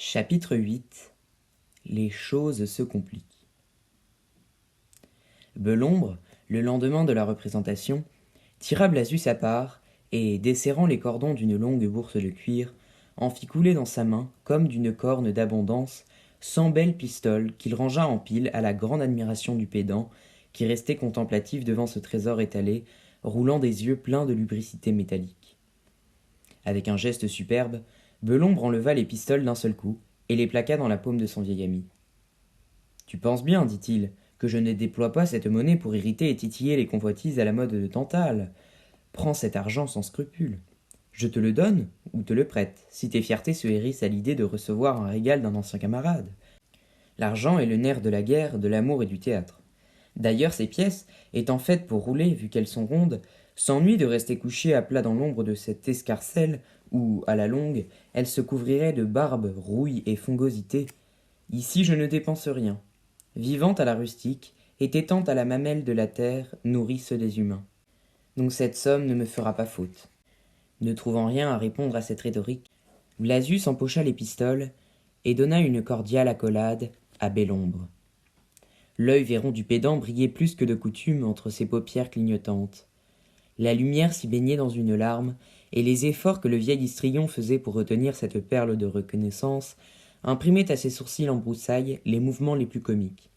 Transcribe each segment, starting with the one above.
Chapitre 8. Les choses se compliquent. Belombre, le lendemain de la représentation, tira Blasius à part et, desserrant les cordons d'une longue bourse de cuir, en fit couler dans sa main, comme d'une corne d'abondance, 100 belles pistoles qu'il rangea en pile à la grande admiration du pédant, qui restait contemplatif devant ce trésor étalé, roulant des yeux pleins de lubricité métallique. Avec un geste superbe, Belombre enleva les pistoles d'un seul coup et les plaqua dans la paume de son vieil ami. « Tu penses bien, dit-il, que je ne déploie pas cette monnaie pour irriter et titiller les convoitises à la mode de Tantale. Prends cet argent sans scrupule. Je te le donne ou te le prête, si tes fiertés se hérissent à l'idée de recevoir un régal d'un ancien camarade. L'argent est le nerf de la guerre, de l'amour et du théâtre. D'ailleurs, ces pièces, étant faites pour rouler, vu qu'elles sont rondes, s'ennuient de rester couchées à plat dans l'ombre de cette escarcelle où, à la longue, elles se couvriraient de barbe, rouille et fongosité. Ici, je ne dépense rien. Vivante à la rustique, et tétant à la mamelle de la terre, nourrice des humains. Donc cette somme ne me fera pas faute. » Ne trouvant rien à répondre à cette rhétorique, Blasius empocha les pistoles et donna une cordiale accolade à Belombre. L'œil vairon du pédant brillait plus que de coutume entre ses paupières clignotantes. La lumière s'y baignait dans une larme, et les efforts que le vieil histrion faisait pour retenir cette perle de reconnaissance imprimaient à ses sourcils en broussailles les mouvements les plus comiques.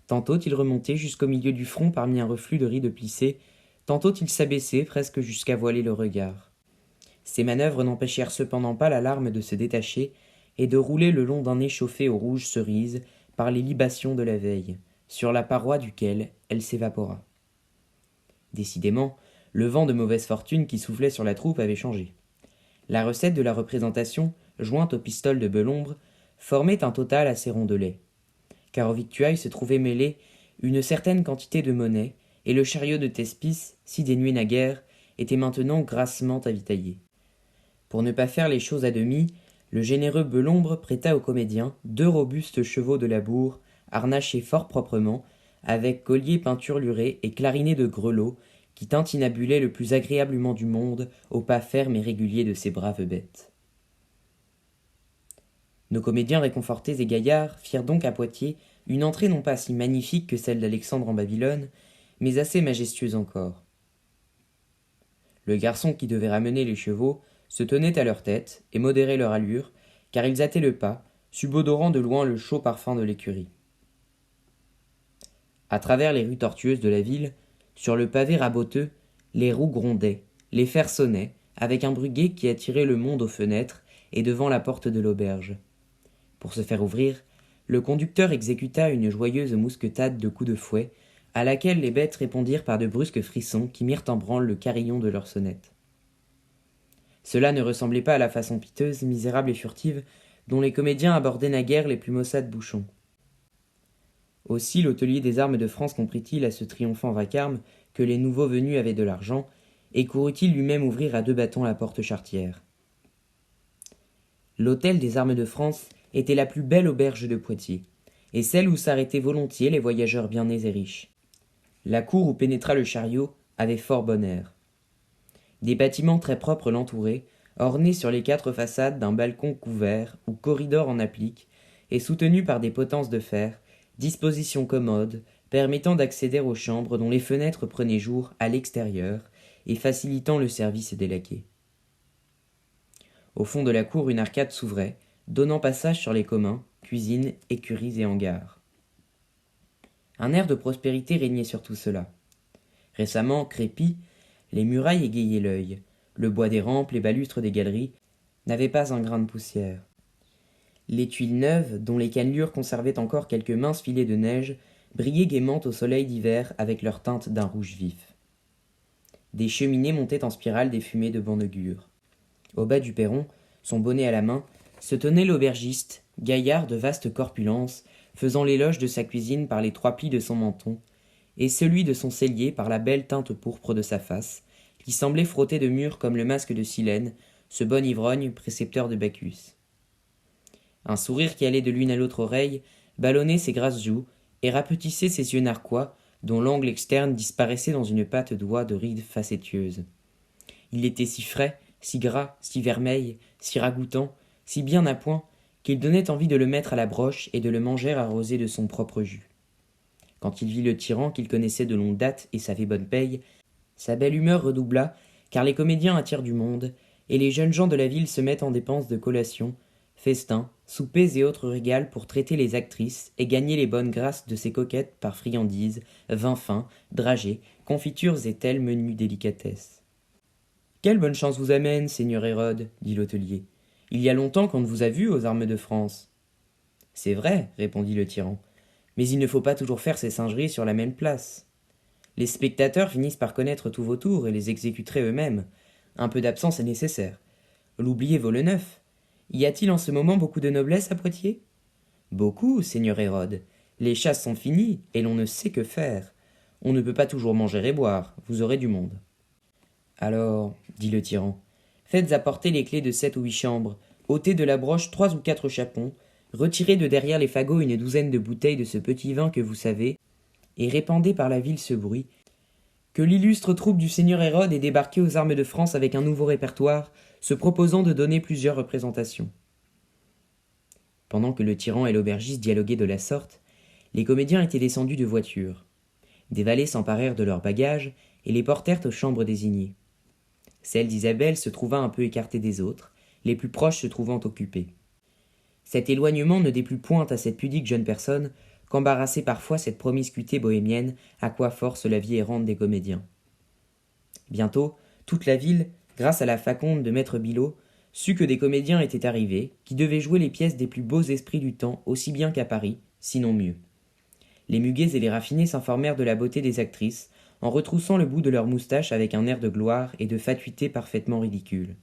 Tantôt il remontait jusqu'au milieu du front parmi un reflux de rides plissées, tantôt il s'abaissait presque jusqu'à voiler le regard. Ces manœuvres n'empêchèrent cependant pas la larme de se détacher et de rouler le long d'un nez chauffé aux rouges cerises par les libations de la veille, sur la paroi duquel elle s'évapora. Décidément, le vent de mauvaise fortune qui soufflait sur la troupe avait changé. La recette de la représentation, jointe aux pistoles de Belombre, formait un total assez rondelet, car aux victuailles se trouvait mêlée une certaine quantité de monnaie, et le chariot de Thespis, si dénué naguère, était maintenant grassement avitaillé. Pour ne pas faire les choses à demi, le généreux Belombre prêta aux comédiens 2 robustes chevaux de labour, harnachés fort proprement, avec colliers peinturlurés et clarinets de grelots, qui tintinabulaient le plus agréablement du monde au pas ferme et régulier de ces braves bêtes. Nos comédiens réconfortés et gaillards firent donc à Poitiers une entrée non pas si magnifique que celle d'Alexandre en Babylone, mais assez majestueuse encore. Le garçon qui devait ramener les chevaux se tenait à leur tête et modérait leur allure, car ils hâtaient le pas, subodorant de loin le chaud parfum de l'écurie. À travers les rues tortueuses de la ville, sur le pavé raboteux, les roues grondaient, les fers sonnaient, avec un bruit gai qui attirait le monde aux fenêtres et devant la porte de l'auberge. Pour se faire ouvrir, le conducteur exécuta une joyeuse mousquetade de coups de fouet, à laquelle les bêtes répondirent par de brusques frissons qui mirent en branle le carillon de leurs sonnettes. Cela ne ressemblait pas à la façon piteuse, misérable et furtive dont les comédiens abordaient naguère les plus maussades bouchons. Aussi l'hôtelier des armes de France comprit-il à ce triomphant vacarme que les nouveaux venus avaient de l'argent, et courut-il lui-même ouvrir à 2 bâtons la porte charretière. L'hôtel des armes de France était la plus belle auberge de Poitiers, et celle où s'arrêtaient volontiers les voyageurs bien nés et riches. La cour où pénétra le chariot avait fort bon air. Des bâtiments très propres l'entouraient, ornés sur les 4 façades d'un balcon couvert ou corridor en applique, et soutenus par des potences de fer, disposition commode, permettant d'accéder aux chambres dont les fenêtres prenaient jour à l'extérieur et facilitant le service des laquais. Au fond de la cour, une arcade s'ouvrait, donnant passage sur les communs, cuisines, écuries et hangars. Un air de prospérité régnait sur tout cela. Récemment crépis, les murailles égayaient l'œil, le bois des rampes, les balustres des galeries n'avaient pas un grain de poussière. Les tuiles neuves, dont les cannelures conservaient encore quelques minces filets de neige, brillaient gaiement au soleil d'hiver avec leur teinte d'un rouge vif. Des cheminées montaient en spirale des fumées de bon augure. Au bas du perron, son bonnet à la main, se tenait l'aubergiste, gaillard de vaste corpulence, faisant l'éloge de sa cuisine par les 3 plis de son menton, et celui de son cellier par la belle teinte pourpre de sa face, qui semblait frotter de mûr comme le masque de Silène, ce bon ivrogne, précepteur de Bacchus. Un sourire qui allait de l'une à l'autre oreille ballonnait ses grasses joues et rapetissait ses yeux narquois, dont l'angle externe disparaissait dans une patte d'oie de rides facétieuses. Il était si frais, si gras, si vermeil, si ragoûtant, si bien à point, qu'il donnait envie de le mettre à la broche et de le manger arrosé de son propre jus. Quand il vit le tyran qu'il connaissait de longue date et savait bonne paye, sa belle humeur redoubla, car les comédiens attirent du monde, et les jeunes gens de la ville se mettent en dépenses de collations, festins, soupers et autres régals pour traiter les actrices et gagner les bonnes grâces de ces coquettes par friandises, vins fins, dragées, confitures et telles menues délicatesses. Quelle bonne chance vous amène, seigneur Hérode, dit l'hôtelier. Il y a longtemps qu'on ne vous a vu aux armes de France. C'est vrai, répondit le tyran, mais il ne faut pas toujours faire ces singeries sur la même place. Les spectateurs finissent par connaître tous vos tours et les exécuteraient eux-mêmes. Un peu d'absence est nécessaire. L'oublier vaut le neuf. Y a-t-il en ce moment beaucoup de noblesse à Poitiers? Beaucoup, seigneur Hérode. Les chasses sont finies, et l'on ne sait que faire. On ne peut pas toujours manger et boire, vous aurez du monde. Alors, dit le tyran, faites apporter les clés de 7 ou 8 chambres, ôtez de la broche 3 ou 4 chapons, retirez de derrière les fagots une douzaine de bouteilles de ce petit vin que vous savez, et répandez par la ville ce bruit, que l'illustre troupe du seigneur Hérode est débarqué aux armes de France avec un nouveau répertoire, se proposant de donner plusieurs représentations. Pendant que le tyran et l'aubergiste dialoguaient de la sorte, les comédiens étaient descendus de voiture. Des valets s'emparèrent de leurs bagages et les portèrent aux chambres désignées. Celle d'Isabelle se trouva un peu écartée des autres, les plus proches se trouvant occupées. Cet éloignement ne déplut point à cette pudique jeune personne, qu'embarrassait parfois cette promiscuité bohémienne à quoi force la vie errante des comédiens. Bientôt, toute la ville, grâce à la faconde de maître Billaud, sut que des comédiens étaient arrivés, qui devaient jouer les pièces des plus beaux esprits du temps, aussi bien qu'à Paris, sinon mieux. Les muguets et les raffinés s'informèrent de la beauté des actrices, en retroussant le bout de leurs moustaches avec un air de gloire et de fatuité parfaitement ridicule.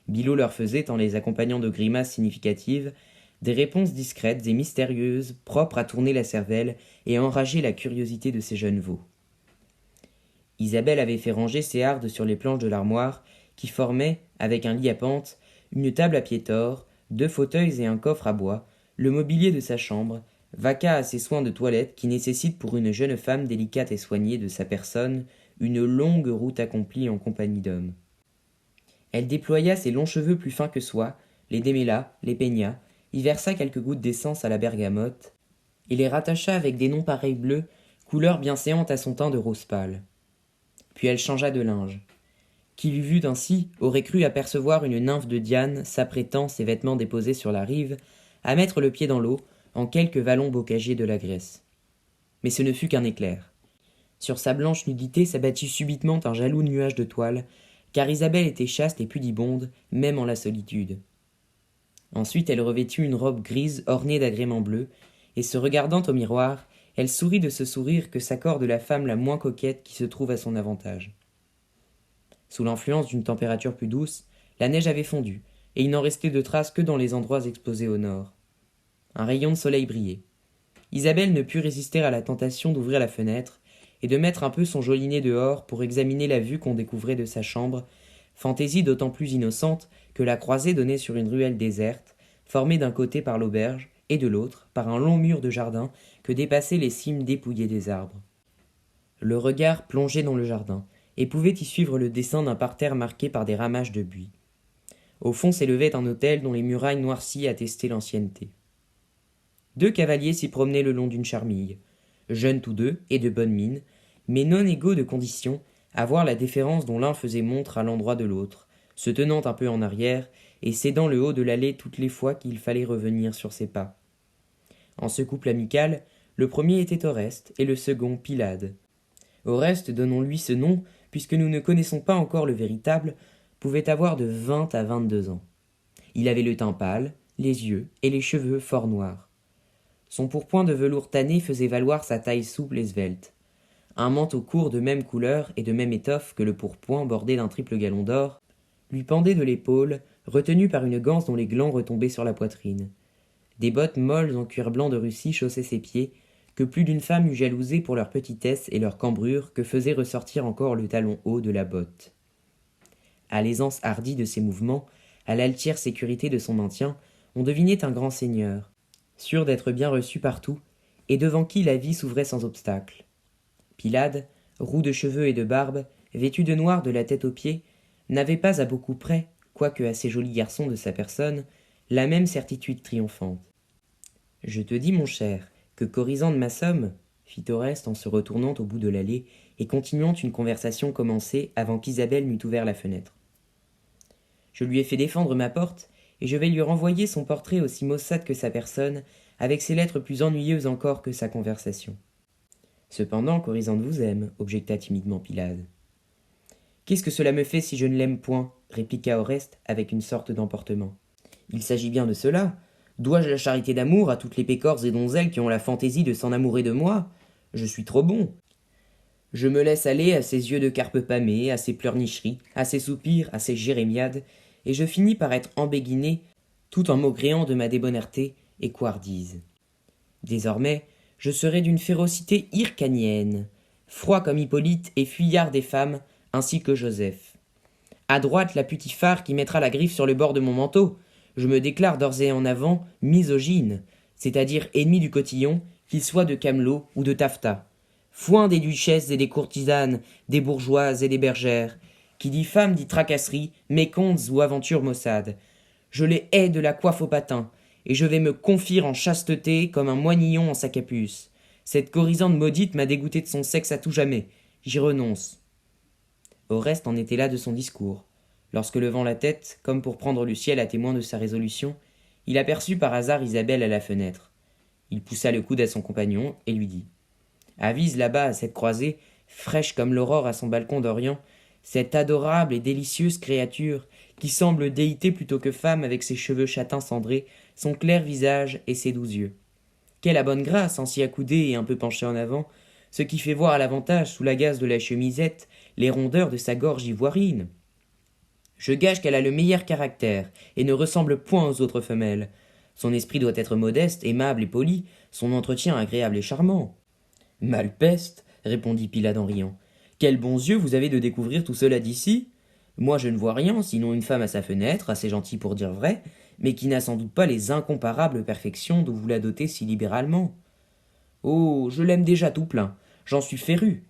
Billaud leur faisait, en les accompagnant de grimaces significatives, des réponses discrètes et mystérieuses, propres à tourner la cervelle et à enrager la curiosité de ces jeunes veaux. Isabelle avait fait ranger ses hardes sur les planches de l'armoire, qui formaient, avec un lit à pente, une table à pied tors, 2 fauteuils et un coffre à bois, le mobilier de sa chambre, vaqua à ses soins de toilette qui nécessitent pour une jeune femme délicate et soignée de sa personne une longue route accomplie en compagnie d'hommes. Elle déploya ses longs cheveux plus fins que soie, les démêla, les peigna, y versa quelques gouttes d'essence à la bergamote, et les rattacha avec des nonpareils bleus, couleur bien séante à son teint de rose pâle. Puis elle changea de linge. Qui l'eût vue ainsi aurait cru apercevoir une nymphe de Diane s'apprêtant, ses vêtements déposés sur la rive, à mettre le pied dans l'eau, en quelque vallon bocager de la Grèce. Mais ce ne fut qu'un éclair. Sur sa blanche nudité s'abattit subitement un jaloux nuage de toile, car Isabelle était chaste et pudibonde, même en la solitude. Ensuite elle revêtut une robe grise ornée d'agréments bleus, et se regardant au miroir, elle sourit de ce sourire que s'accorde la femme la moins coquette qui se trouve à son avantage. Sous l'influence d'une température plus douce, la neige avait fondu, et il n'en restait de traces que dans les endroits exposés au nord. Un rayon de soleil brillait. Isabelle ne put résister à la tentation d'ouvrir la fenêtre et de mettre un peu son joli nez dehors pour examiner la vue qu'on découvrait de sa chambre, fantaisie d'autant plus innocente que la croisée donnait sur une ruelle déserte, formée d'un côté par l'auberge et de l'autre par un long mur de jardin que dépassaient les cimes dépouillées des arbres. Le regard plongeait dans le jardin, et pouvait y suivre le dessin d'un parterre marqué par des ramages de buis. Au fond s'élevait un hôtel dont les murailles noircies attestaient l'ancienneté. 2 cavaliers s'y promenaient le long d'une charmille, jeunes tous deux et de bonne mine, mais non égaux de condition, à voir la déférence dont l'un faisait montre à l'endroit de l'autre, se tenant un peu en arrière et cédant le haut de l'allée toutes les fois qu'il fallait revenir sur ses pas. En ce couple amical, le premier était Oreste et le second Pylade. Oreste, donnons-lui ce nom, puisque nous ne connaissons pas encore le véritable, pouvait avoir de 20 à 22 ans. Il avait le teint pâle, les yeux et les cheveux fort noirs. Son pourpoint de velours tanné faisait valoir sa taille souple et svelte. Un manteau court de même couleur et de même étoffe que le pourpoint bordé d'un triple galon d'or lui pendait de l'épaule, retenu par une ganse dont les glands retombaient sur la poitrine. Des bottes molles en cuir blanc de Russie chaussaient ses pieds, que plus d'une femme eût jalousé pour leur petitesse et leur cambrure que faisait ressortir encore le talon haut de la botte. À l'aisance hardie de ses mouvements, à l'altière sécurité de son maintien, on devinait un grand seigneur, sûr d'être bien reçu partout, et devant qui la vie s'ouvrait sans obstacle. Pylade, roux de cheveux et de barbe, vêtu de noir de la tête aux pieds, n'avait pas à beaucoup près, quoique assez joli garçon de sa personne, la même certitude triomphante. « Je te dis, mon cher, que Corisande m'assomme, fit Oreste en se retournant au bout de l'allée et continuant une conversation commencée avant qu'Isabelle n'eût ouvert la fenêtre. Je lui ai fait défendre ma porte, et je vais lui renvoyer son portrait aussi maussade que sa personne, avec ses lettres plus ennuyeuses encore que sa conversation. Cependant, Corisande vous aime, objecta timidement Pylade. Qu'est-ce que cela me fait si je ne l'aime point répliqua Oreste avec une sorte d'emportement. Il s'agit bien de cela. Dois-je la charité d'amour à toutes les pécores et donzelles qui ont la fantaisie de s'en amourer de moi? Je suis trop bon. Je me laisse aller à ses yeux de carpe pâmée, à ses pleurnicheries, à ses soupirs, à ses jérémiades, et je finis par être embéguiné, tout en maugréant de ma débonnareté et couardise. Désormais, je serai d'une férocité hircanienne, froid comme Hippolyte et fuyard des femmes, ainsi que Joseph. À droite, la putifare qui mettra la griffe sur le bord de mon manteau. Je me déclare d'ores et en avant misogyne, c'est-à-dire ennemi du cotillon, qu'il soit de camelot ou de taffetas. Foin des duchesses et des courtisanes, des bourgeoises et des bergères. Qui dit femme dit tracasserie, mécomptes ou aventures maussades. Je les hais de la coiffe au patin, et je vais me confier en chasteté comme un moignillon en sa capuce. Cette Corisande maudite m'a dégoûté de son sexe à tout jamais. J'y renonce. Oreste en était là de son discours. Lorsque, levant la tête, comme pour prendre le ciel à témoin de sa résolution, il aperçut par hasard Isabelle à la fenêtre. Il poussa le coude à son compagnon et lui dit « Avise là-bas à cette croisée, fraîche comme l'aurore à son balcon d'Orient, cette adorable et délicieuse créature qui semble déité plutôt que femme avec ses cheveux châtains cendrés, son clair visage et ses doux yeux. Quelle a bonne grâce, ainsi accoudée et un peu penchée en avant, ce qui fait voir à l'avantage sous la gaze de la chemisette les rondeurs de sa gorge ivoirine. Je gage qu'elle a le meilleur caractère et ne ressemble point aux autres femelles. Son esprit doit être modeste, aimable et poli, son entretien agréable et charmant. » Malpeste, répondit Pylade en riant. Quels bons yeux vous avez de découvrir tout cela d'ici? Moi je ne vois rien, sinon une femme à sa fenêtre, assez gentille pour dire vrai, mais qui n'a sans doute pas les incomparables perfections dont vous la dotez si libéralement. Oh, je l'aime déjà tout plein, j'en suis féru.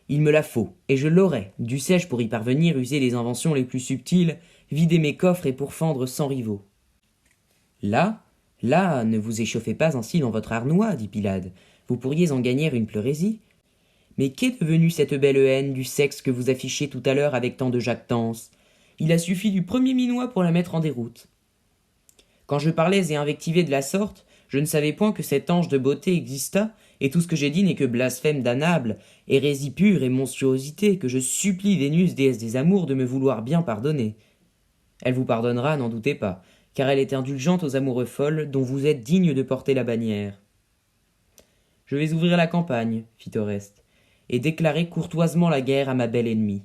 Il me la faut, et je l'aurai, dussé-je pour y parvenir user les inventions les plus subtiles, vider mes coffres et pourfendre sans rivaux. Là, ne vous échauffez pas ainsi dans votre arnois, dit Pylade, vous pourriez en gagner une pleurésie. Mais qu'est devenue cette belle haine du sexe que vous affichez tout à l'heure avec tant de jactance? Il a suffi du premier minois pour la mettre en déroute. Quand je parlais et invectivais de la sorte, je ne savais point que cet ange de beauté existât, et tout ce que j'ai dit n'est que blasphème damnable, hérésie pure et monstruosité, que je supplie Vénus, déesse des amours, de me vouloir bien pardonner. Elle vous pardonnera, n'en doutez pas, car elle est indulgente aux amoureux folles, dont vous êtes digne de porter la bannière. Je vais ouvrir la campagne, fit Oreste, et déclarer courtoisement la guerre à ma belle ennemie.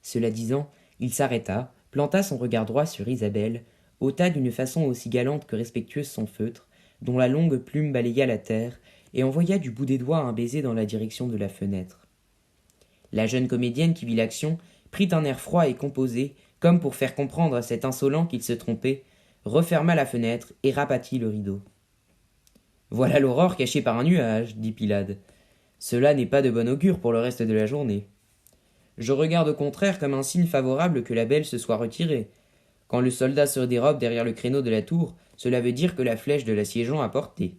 Cela disant, il s'arrêta, planta son regard droit sur Isabelle, ôta d'une façon aussi galante que respectueuse son feutre, dont la longue plume balaya la terre, et envoya du bout des doigts un baiser dans la direction de la fenêtre. La jeune comédienne qui vit l'action prit un air froid et composé, comme pour faire comprendre à cet insolent qu'il se trompait, referma la fenêtre et rabattit le rideau. « Voilà l'aurore cachée par un nuage, dit Pylade. Cela n'est pas de bon augure pour le reste de la journée. Je regarde au contraire comme un signe favorable que la belle se soit retirée. Quand le soldat se dérobe derrière le créneau de la tour, cela veut dire que la flèche de l'assiégeant a porté.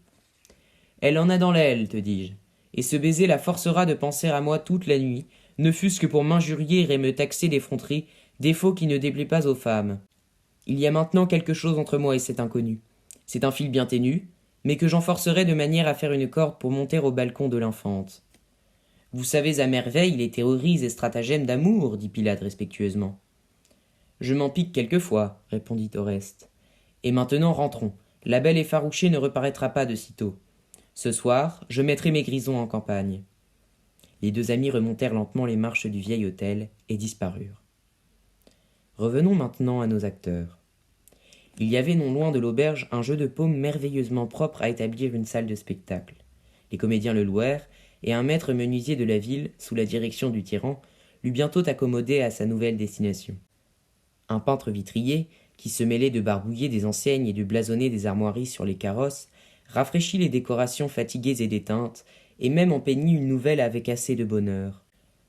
Elle en a dans l'aile, te dis-je, et ce baiser la forcera de penser à moi toute la nuit, ne fût-ce que pour m'injurier et me taxer d'effronterie, défaut qui ne déplaît pas aux femmes. Il y a maintenant quelque chose entre moi et cet inconnu. C'est un fil bien ténu, mais que j'enforcerai de manière à faire une corde pour monter au balcon de l'infante. Vous savez à merveille les théories et stratagèmes d'amour, dit Pylade respectueusement. Je m'en pique quelquefois, répondit Oreste. Et maintenant rentrons. La belle effarouchée ne reparaîtra pas de sitôt. Ce soir, je mettrai mes grisons en campagne. Les deux amis remontèrent lentement les marches du vieil hôtel et disparurent. Revenons maintenant à nos acteurs. Il y avait non loin de l'auberge un jeu de paume merveilleusement propre à établir une salle de spectacle. Les comédiens le louèrent, et un maître menuisier de la ville, sous la direction du tyran, l'eut bientôt accommodé à sa nouvelle destination. Un peintre vitrier, qui se mêlait de barbouiller des enseignes et de blasonner des armoiries sur les carrosses, rafraîchit les décorations fatiguées et déteintes, et même en peignit une nouvelle avec assez de bonheur.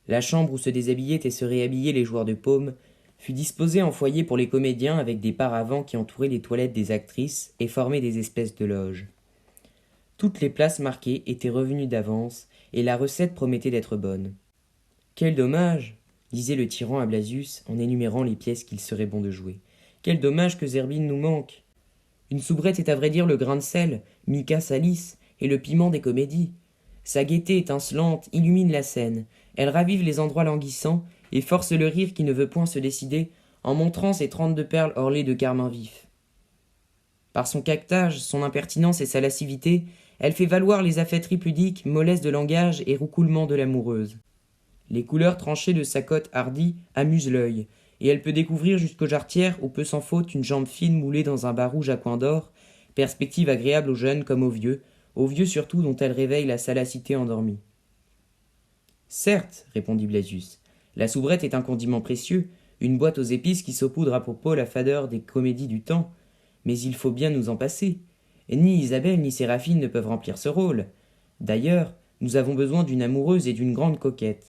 La chambre où se déshabillaient et se réhabillaient les joueurs de paume fut disposée en foyer pour les comédiens avec des paravents qui entouraient les toilettes des actrices et formaient des espèces de loges. Toutes les places marquées étaient revenues d'avance, et la recette promettait d'être bonne. Quel dommage, disait le tyran à Blasius en énumérant les pièces qu'il serait bon de jouer. Quel dommage que Zerbine nous manque. Une soubrette est à vrai dire le grain de sel, mica salis, et le piment des comédies. Sa gaieté étincelante illumine la scène, elle ravive les endroits languissants, et force le rire qui ne veut point se décider, en montrant ses 32 perles orlées de carmin vif. Par son caquetage, son impertinence et sa lascivité, elle fait valoir les affaîtries pudiques, mollesses de langage et roucoulements de l'amoureuse. Les couleurs tranchées de sa cotte hardie amusent l'œil, et elle peut découvrir jusqu'aux jarretières où peu s'en faut une jambe fine moulée dans un bas rouge à coins d'or, perspective agréable aux jeunes comme aux vieux surtout dont elle réveille la salacité endormie. Certes, répondit Blasius, la soubrette est un condiment précieux, une boîte aux épices qui saupoudre à propos la fadeur des comédies du temps, mais il faut bien nous en passer. Ni Isabelle ni Séraphine ne peuvent remplir ce rôle. D'ailleurs, nous avons besoin d'une amoureuse et d'une grande coquette.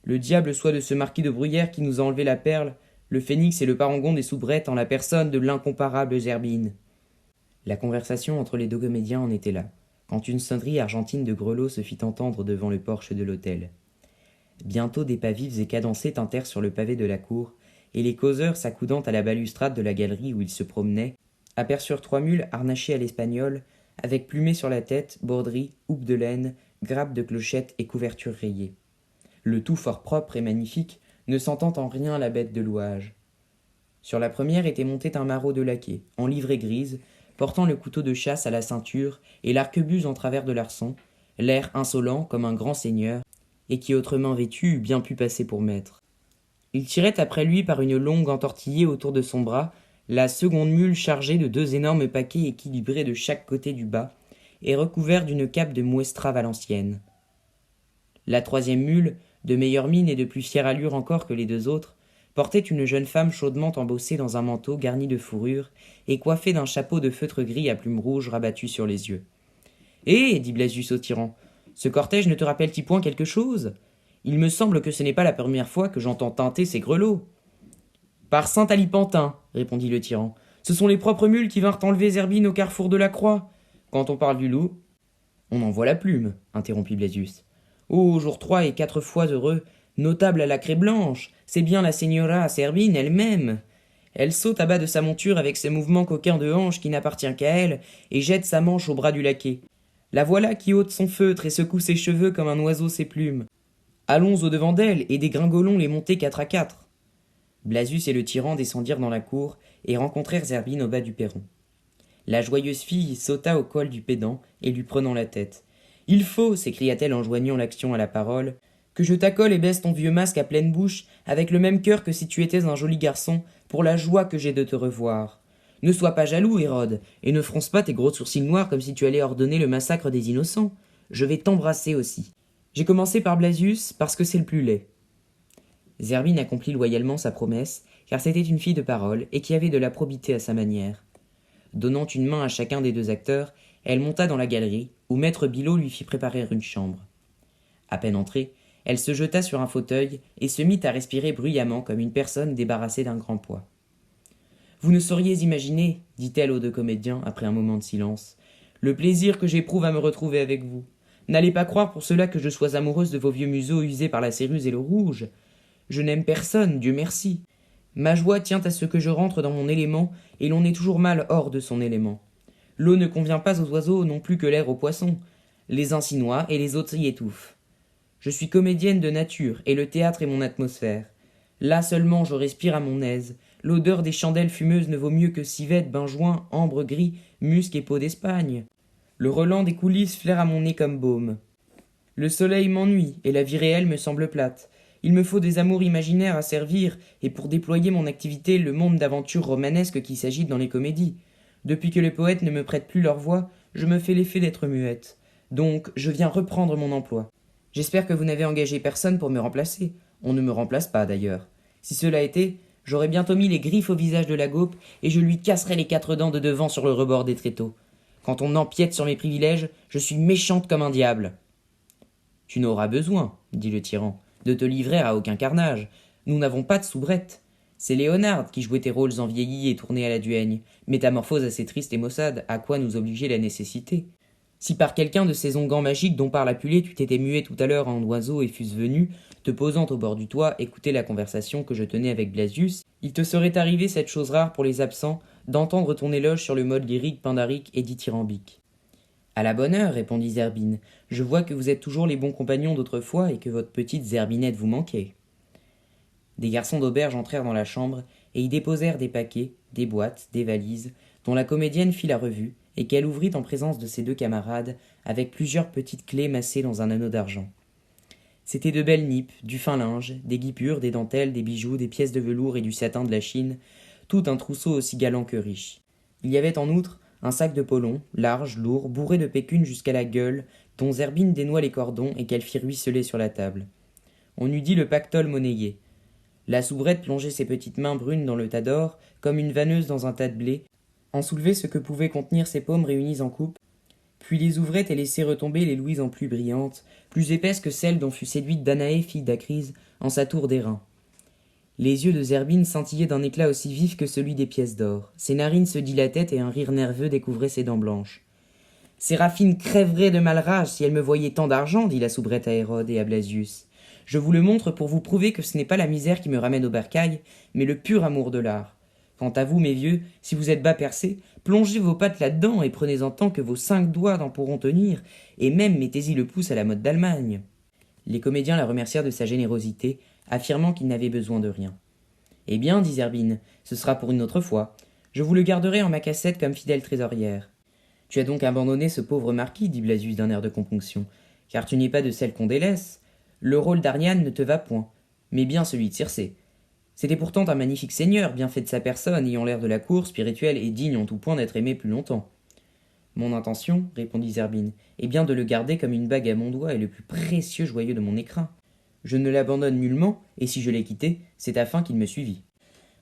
Le diable soit de ce marquis de Bruyères qui nous a enlevé la perle, le phénix et le parangon des soubrettes en la personne de l'incomparable Zerbine. La conversation entre les deux comédiens en était là, quand une sonnerie argentine de grelots se fit entendre devant le porche de l'hôtel. Bientôt des pas vifs et cadencés tintèrent sur le pavé de la cour, et les causeurs s'accoudant à la balustrade de la galerie où ils se promenaient, aperçurent 3 mules harnachées à l'espagnol, avec plumées sur la tête, broderies, houppes de laine, grappes de clochettes et couvertures rayées. Le tout fort propre et magnifique, ne sentant en rien la bête de louage. Sur la première était monté un maraud de laquais, en livrée grise, portant le couteau de chasse à la ceinture et l'arquebuse en travers de l'arçon, l'air insolent comme un grand seigneur, et qui autrement vêtu eût bien pu passer pour maître. Il tirait après lui par une longue entortillée autour de son bras la seconde mule chargée de 2 énormes paquets équilibrés de chaque côté du bas et recouverts d'une cape de mouestrave à l'ancienne. La 3e mule, de meilleure mine et de plus fière allure encore que les 2 autres, portait une jeune femme chaudement embossée dans un manteau garni de fourrure et coiffée d'un chapeau de feutre gris à plumes rouges rabattu sur les yeux. « Eh » dit Blasius au tyran, « ce cortège ne te rappelle-t-il point quelque chose ? Il me semble que ce n'est pas la première fois que j'entends tinter ces grelots. » « Par saint Alipantin, répondit le tyran, ce sont les propres mules qui vinrent enlever Zerbine au carrefour de la Croix. Quand on parle du loup, on en voit la plume, interrompit Blasius. Ô jour 3 et 4 fois heureux, notable à la craie blanche, c'est bien la señora Zerbine elle-même. Elle saute à bas de sa monture avec ses mouvements coquins de hanche qui n'appartient qu'à elle, et jette sa manche au bras du laquais. La voilà qui ôte son feutre et secoue ses cheveux comme un oiseau ses plumes. Allons au-devant d'elle et dégringolons les montées 4 à 4. Blasius et le tyran descendirent dans la cour et rencontrèrent Zerbine au bas du perron. La joyeuse fille sauta au col du pédant et lui prenant la tête. « Il faut, s'écria-t-elle en joignant l'action à la parole, que je t'accole et baisse ton vieux masque à pleine bouche avec le même cœur que si tu étais un joli garçon pour la joie que j'ai de te revoir. Ne sois pas jaloux, Hérode, et ne fronce pas tes gros sourcils noirs comme si tu allais ordonner le massacre des innocents. Je vais t'embrasser aussi. J'ai commencé par Blasius parce que c'est le plus laid. » Zerbine accomplit loyalement sa promesse, car c'était une fille de parole et qui avait de la probité à sa manière. Donnant une main à chacun des 2 acteurs, elle monta dans la galerie, où maître Bilot lui fit préparer une chambre. À peine entrée, elle se jeta sur un fauteuil et se mit à respirer bruyamment comme une personne débarrassée d'un grand poids. « Vous ne sauriez imaginer, dit-elle aux 2 comédiens après un moment de silence, le plaisir que j'éprouve à me retrouver avec vous. N'allez pas croire pour cela que je sois amoureuse de vos vieux museaux usés par la céruse et le rouge. Je n'aime personne, Dieu merci. Ma joie tient à ce que je rentre dans mon élément, et l'on est toujours mal hors de son élément. L'eau ne convient pas aux oiseaux non plus que l'air aux poissons. Les uns s'y noient et les autres y étouffent. Je suis comédienne de nature, et le théâtre est mon atmosphère. Là seulement je respire à mon aise. L'odeur des chandelles fumeuses ne vaut mieux que civette, benjoin, ambre gris, musc et peau d'Espagne. Le relent des coulisses flaire à mon nez comme baume. Le soleil m'ennuie, et la vie réelle me semble plate. Il me faut des amours imaginaires à servir, et pour déployer mon activité le monde d'aventures romanesques qui s'agitent dans les comédies. Depuis que les poètes ne me prêtent plus leur voix, je me fais l'effet d'être muette. Donc, je viens reprendre mon emploi. J'espère que vous n'avez engagé personne pour me remplacer. On ne me remplace pas, d'ailleurs. Si cela était, j'aurais bientôt mis les griffes au visage de la gaupe, et je lui casserais les 4 dents de devant sur le rebord des tréteaux. Quand on empiète sur mes privilèges, je suis méchante comme un diable. « Tu n'auras besoin, dit le tyran, de te livrer à aucun carnage. Nous n'avons pas de soubrette. C'est Léonard qui jouait tes rôles en vieilli et tourné à la duègne. Métamorphose assez triste et maussade, à quoi nous obligeait la nécessité. Si par quelqu'un de ces onguents magiques dont parle Apulée tu t'étais mué tout à l'heure en oiseau et fusses venu, te posant au bord du toit, écouter la conversation que je tenais avec Blasius, il te serait arrivé cette chose rare pour les absents, d'entendre ton éloge sur le mode lyrique, pindarique et dithyrambique. À la bonne heure, répondit Zerbine. Je vois que vous êtes toujours les bons compagnons d'autrefois et que votre petite Zerbinette vous manquait. Des garçons d'auberge entrèrent dans la chambre et y déposèrent des paquets, des boîtes, des valises, dont la comédienne fit la revue et qu'elle ouvrit en présence de ses deux camarades avec plusieurs petites clés massées dans un anneau d'argent. C'étaient de belles nippes, du fin linge, des guipures, des dentelles, des bijoux, des pièces de velours et du satin de la Chine, tout un trousseau aussi galant que riche. Il y avait en outre un sac de polon, large, lourd, bourré de pécunes jusqu'à la gueule, dont Zerbine dénoua les cordons et qu'elle fit ruisseler sur la table. On eût dit le pactole monnayé. La soubrette plongeait ses petites mains brunes dans le tas d'or, comme une vanneuse dans un tas de blé, en soulevait ce que pouvaient contenir ses paumes réunies en coupe, puis les ouvrait et laissait retomber les louises en plus brillantes, plus épaisses que celles dont fut séduite Danaé, fille d'Acrise, en sa tour d'airain. Les yeux de Zerbine scintillaient d'un éclat aussi vif que celui des pièces d'or. Ses narines se dilataient et un rire nerveux découvrait ses dents blanches. « Séraphine crèverait de malrage si elle me voyait tant d'argent, dit la soubrette à Hérode et à Blasius. Je vous le montre pour vous prouver que ce n'est pas la misère qui me ramène au bercail, mais le pur amour de l'art. Quant à vous, mes vieux, si vous êtes bas percés, plongez vos pattes là-dedans et prenez-en tant que vos 5 doigts en pourront tenir, et même mettez-y le pouce à la mode d'Allemagne. » Les comédiens la remercièrent de sa générosité, affirmant qu'ils n'avaient besoin de rien. « Eh bien, dit Zerbine, ce sera pour une autre fois. Je vous le garderai en ma cassette comme fidèle trésorière. »« Tu as donc abandonné ce pauvre marquis, dit Blasius d'un air de componction, car tu n'es pas de celle qu'on délaisse. Le rôle d'Ariane ne te va point, mais bien celui de Circé. C'était pourtant un magnifique seigneur, bien fait de sa personne, ayant l'air de la cour, spirituel et digne en tout point d'être aimé plus longtemps. Mon intention, répondit Zerbine, est bien de le garder comme une bague à mon doigt et le plus précieux joyau de mon écrin. Je ne l'abandonne nullement, et si je l'ai quitté, c'est afin qu'il me suivît.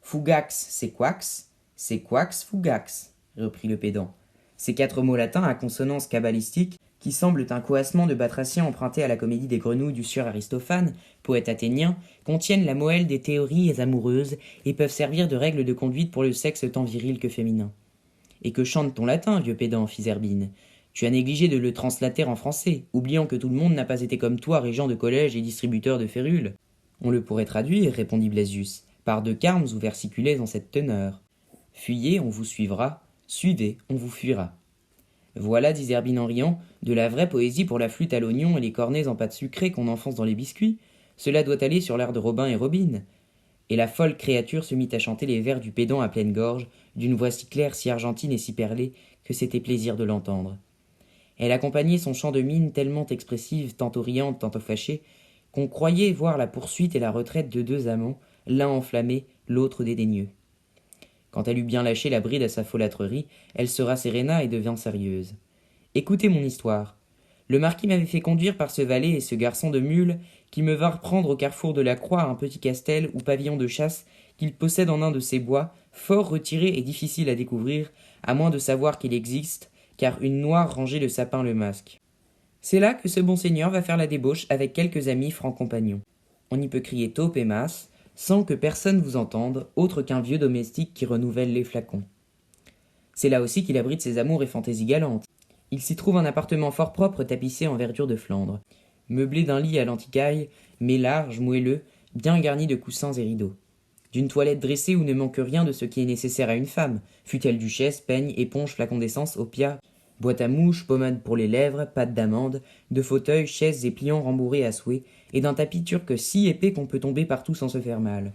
Fugax, c'est quax, fugax, reprit le pédant. Ces 4 mots latins à consonance cabalistique, qui semblent un coassement de batracien emprunté à la comédie des grenouilles du sieur Aristophane, poète athénien, contiennent la moelle des théories amoureuses et peuvent servir de règle de conduite pour le sexe tant viril que féminin. Et que chante ton latin, vieux pédant, fit Zerbine. Tu as négligé de le translater en français, oubliant que tout le monde n'a pas été comme toi régent de collège et distributeur de férules. On le pourrait traduire, répondit Blasius, par 2 carmes ou versiculés en cette teneur. Fuyez, on vous suivra, suivez, on vous fuira. Voilà, dit Zerbine en riant, de la vraie poésie pour la flûte à l'oignon et les cornets en pâte sucrée qu'on enfonce dans les biscuits. Cela doit aller sur l'air de Robin et Robine. Et la folle créature se mit à chanter les vers du pédant à pleine gorge, d'une voix si claire, si argentine et si perlée, que c'était plaisir de l'entendre. Elle accompagnait son chant de mine tellement expressive, tantôt riante, tantôt fâchée, qu'on croyait voir la poursuite et la retraite de 2 amants, l'un enflammé, l'autre dédaigneux. Quand elle eut bien lâché la bride à sa folâtrerie, elle se rasséréna et devint sérieuse. « Écoutez mon histoire. Le marquis m'avait fait conduire par ce valet et ce garçon de mule qui me vinrent prendre au carrefour de la Croix un petit castel ou pavillon de chasse qu'il possède en un de ses bois, fort retiré et difficile à découvrir, à moins de savoir qu'il existe, car une noire rangée de sapins le masque. C'est là que ce bon seigneur va faire la débauche avec quelques amis francs compagnons. On y peut crier taupe et masse, sans que personne vous entende, autre qu'un vieux domestique qui renouvelle les flacons. C'est là aussi qu'il abrite ses amours et fantaisies galantes. Il s'y trouve un appartement fort propre tapissé en verdure de Flandre, meublé d'un lit à l'antiquaille, mais large, moelleux, bien garni de coussins et rideaux. D'une toilette dressée où ne manque rien de ce qui est nécessaire à une femme, fût-elle duchesse, peigne, éponge, flacon d'essence, opiat, boîte à mouches, pommade pour les lèvres, pâte d'amande, de fauteuils, chaises et pliants rembourrés à souhait, et d'un tapis turc si épais qu'on peut tomber partout sans se faire mal.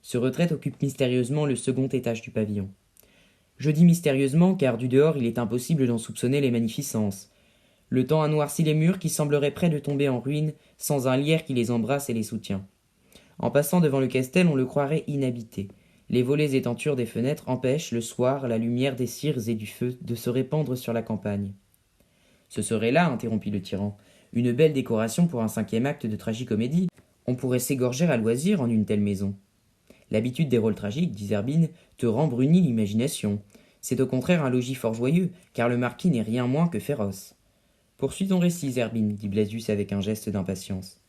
Ce retraite occupe mystérieusement le second étage du pavillon. Je dis mystérieusement car du dehors il est impossible d'en soupçonner les magnificences. Le temps a noirci les murs qui sembleraient près de tomber en ruine, sans un lierre qui les embrasse et les soutient. En passant devant le castel, on le croirait inhabité. Les volets et tentures des fenêtres empêchent, le soir, la lumière des cires et du feu de se répandre sur la campagne. Ce serait là, interrompit le tyran, une belle décoration pour un 5e acte de tragicomédie. On pourrait s'égorger à loisir en une telle maison. L'habitude des rôles tragiques, dit Zerbine, te rembrunit l'imagination. C'est au contraire un logis fort joyeux, car le marquis n'est rien moins que féroce. Poursuis ton récit, Zerbine, dit Blasius avec un geste d'impatience.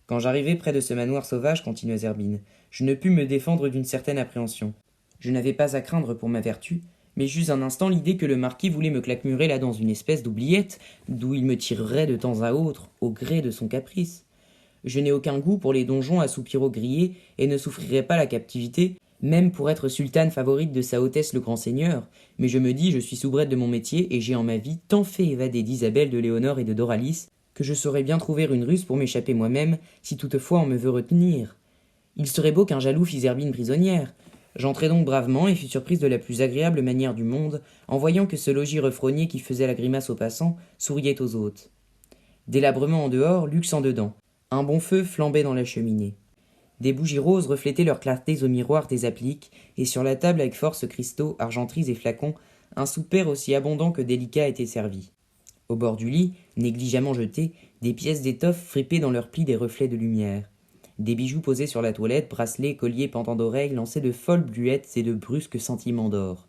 Quand j'arrivai près de ce manoir sauvage, continua Zerbin, je ne pus me défendre d'une certaine appréhension. Je n'avais pas à craindre pour ma vertu, mais j'eus un instant l'idée que le marquis voulait me claquemurer là dans une espèce d'oubliette, d'où il me tirerait de temps à autre, au gré de son caprice. Je n'ai aucun goût pour les donjons à soupiraux grillés et ne souffrirai pas la captivité, même pour être sultane favorite de sa hautesse le grand seigneur, mais je me dis, je suis soubrette de mon métier et j'ai en ma vie tant fait évader d'Isabelle, de Léonore et de Doralis, que je saurais bien trouver une ruse pour m'échapper moi-même, si toutefois on me veut retenir. Il serait beau qu'un jaloux fît Zerbine prisonnière. J'entrai donc bravement et fus surprise de la plus agréable manière du monde, en voyant que ce logis refrogné qui faisait la grimace aux passants souriait aux hôtes. Délabrement en dehors, luxe en dedans. Un bon feu flambait dans la cheminée. Des bougies roses reflétaient leurs clartés au miroir des appliques, et sur la table avec force cristaux, argenteries et flacons, un souper aussi abondant que délicat était servi. Au bord du lit, négligemment jetés, des pièces d'étoffe frippaient dans leurs plis des reflets de lumière. Des bijoux posés sur la toilette, bracelets, colliers, pendants d'oreilles, lançaient de folles bluettes et de brusques sentiments d'or.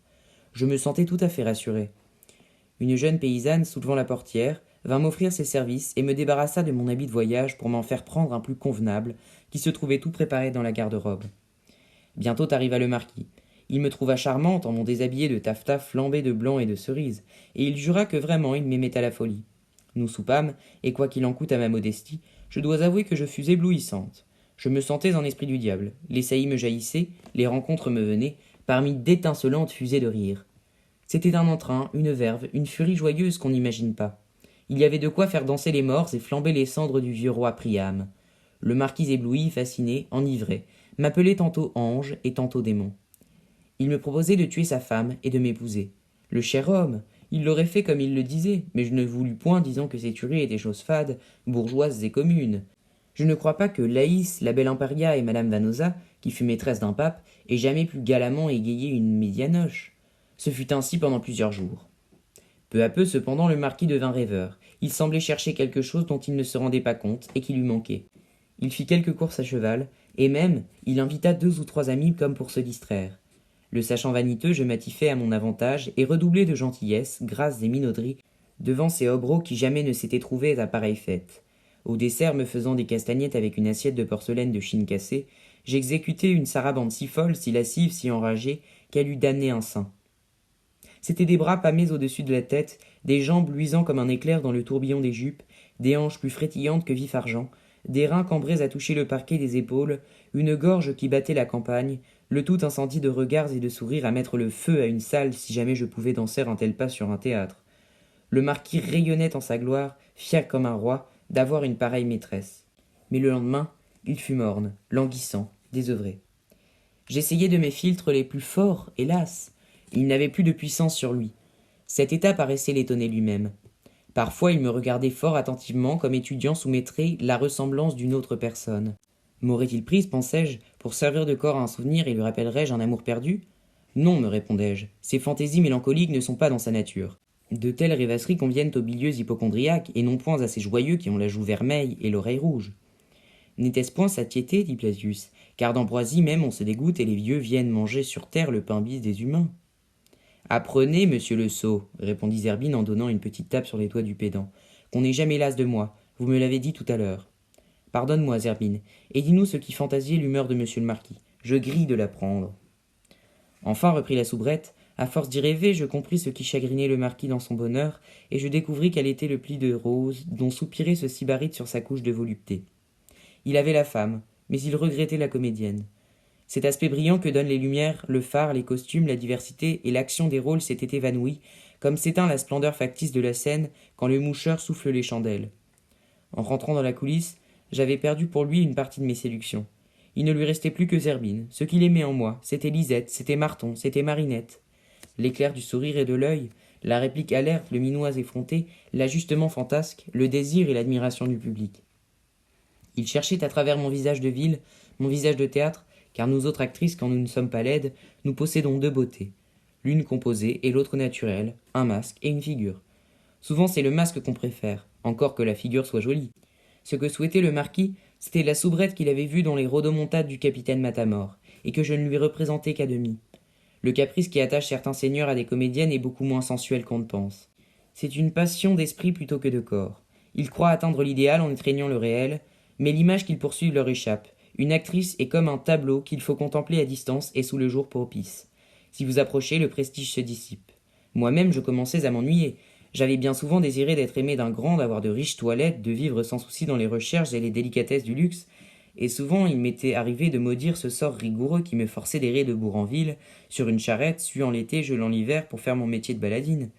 Je me sentais tout à fait rassuré. Une jeune paysanne, soulevant la portière, vint m'offrir ses services et me débarrassa de mon habit de voyage pour m'en faire prendre un plus convenable, qui se trouvait tout préparé dans la garde-robe. Bientôt arriva le marquis. Il me trouva charmante en mon déshabillé de taffetas flambé de blanc et de cerises, et il jura que vraiment il m'aimait à la folie. Nous soupâmes, et quoi qu'il en coûte à ma modestie, je dois avouer que je fus éblouissante. Je me sentais en esprit du diable, les saillies me jaillissaient, les rencontres me venaient, parmi d'étincelantes fusées de rire. C'était un entrain, une verve, une furie joyeuse qu'on n'imagine pas. Il y avait de quoi faire danser les morts et flamber les cendres du vieux roi Priam. Le marquis ébloui, fasciné, enivré, m'appelait tantôt ange et tantôt démon. Il me proposait de tuer sa femme et de m'épouser. Le cher homme, il l'aurait fait comme il le disait, mais je ne voulus point, disant que ces tueries étaient choses fades, bourgeoises et communes. Je ne crois pas que Laïs, la belle Imparia et madame Vanosa, qui fut maîtresse d'un pape, aient jamais plus galamment égayé une médianoche. Ce fut ainsi pendant plusieurs jours. Peu à peu, cependant, le marquis devint rêveur. Il semblait chercher quelque chose dont il ne se rendait pas compte et qui lui manquait. Il fit quelques courses à cheval, et même, il invita 2 ou 3 amis comme pour se distraire. Le sachant vaniteux, je m'attifai à mon avantage et redoublai de gentillesse, grâces et minauderies, devant ces hobereaux qui jamais ne s'étaient trouvés à pareille fête. Au dessert, me faisant des castagnettes avec une assiette de porcelaine de Chine cassée, j'exécutai une sarabande si folle, si lascive, si enragée, qu'elle eût damné un saint. C'étaient des bras pâmés au-dessus de la tête, des jambes luisant comme un éclair dans le tourbillon des jupes, des hanches plus frétillantes que vif argent, des reins cambrés à toucher le parquet des épaules, une gorge qui battait la campagne, le tout incendie de regards et de sourires à mettre le feu à une salle si jamais je pouvais danser un tel pas sur un théâtre. Le marquis rayonnait en sa gloire, fier comme un roi, d'avoir une pareille maîtresse. Mais le lendemain, il fut morne, languissant, désœuvré. J'essayai de mes philtres les plus forts, hélas. Il n'avait plus de puissance sur lui. Cet état paraissait l'étonner lui-même. Parfois il me regardait fort attentivement, comme étudiant soumettrait la ressemblance d'une autre personne. M'aurait-il prise, pensais-je, pour servir de corps à un souvenir et lui rappellerais-je un amour perdu? Non, me répondais-je, ces fantaisies mélancoliques ne sont pas dans sa nature. De telles rêvasseries conviennent aux bilieux hypocondriaques, et non point à ces joyeux qui ont la joue vermeille et l'oreille rouge. N'était-ce point satiété, dit Blasius, car d'ambroisie même on se dégoûte et les vieux viennent manger sur terre le pain bis des humains. Apprenez, monsieur le sot, répondit Zerbin en donnant une petite tape sur les doigts du pédant, qu'on n'est jamais las de moi, vous me l'avez dit tout à l'heure. Pardonne-moi, Zerbin, et dis-nous ce qui fantasiait l'humeur de monsieur le marquis. Je grille de l'apprendre. Enfin, reprit la soubrette, à force d'y rêver, je compris ce qui chagrinait le marquis dans son bonheur, et je découvris quel était le pli de rose dont soupirait ce sybarite sur sa couche de volupté. Il avait la femme, mais il regrettait la comédienne. Cet aspect brillant que donnent les lumières, le phare, les costumes, la diversité et l'action des rôles s'était évanoui, comme s'éteint la splendeur factice de la scène quand le moucheur souffle les chandelles. En rentrant dans la coulisse, j'avais perdu pour lui une partie de mes séductions. Il ne lui restait plus que Zerbin. Ce qu'il aimait en moi, c'était Lisette, c'était Marton, c'était Marinette. L'éclair du sourire et de l'œil, la réplique alerte, le minois effronté, l'ajustement fantasque, le désir et l'admiration du public. Il cherchait à travers mon visage de ville, mon visage de théâtre, car nous autres actrices, quand nous ne sommes pas laides, nous possédons 2 beautés, l'une composée et l'autre naturelle, un masque et une figure. Souvent c'est le masque qu'on préfère, encore que la figure soit jolie. Ce que souhaitait le marquis, c'était la soubrette qu'il avait vue dans les rodomontades du capitaine Matamor, et que je ne lui représentais qu'à demi. Le caprice qui attache certains seigneurs à des comédiennes est beaucoup moins sensuel qu'on ne pense. C'est une passion d'esprit plutôt que de corps. Ils croient atteindre l'idéal en étreignant le réel, Mais l'image qu'ils poursuivent leur échappe. Une actrice est comme un tableau qu'il faut contempler à distance et sous le jour propice. Si vous approchez, le prestige se dissipe. Moi-même, je commençais à m'ennuyer. J'avais bien souvent désiré d'être aimé d'un grand, d'avoir de riches toilettes, de vivre sans souci dans les recherches et les délicatesses du luxe, et souvent il m'était arrivé de maudire ce sort rigoureux qui me forçait d'errer de bourg en ville, sur une charrette, suant l'été, gelant l'hiver, pour faire mon métier de baladine.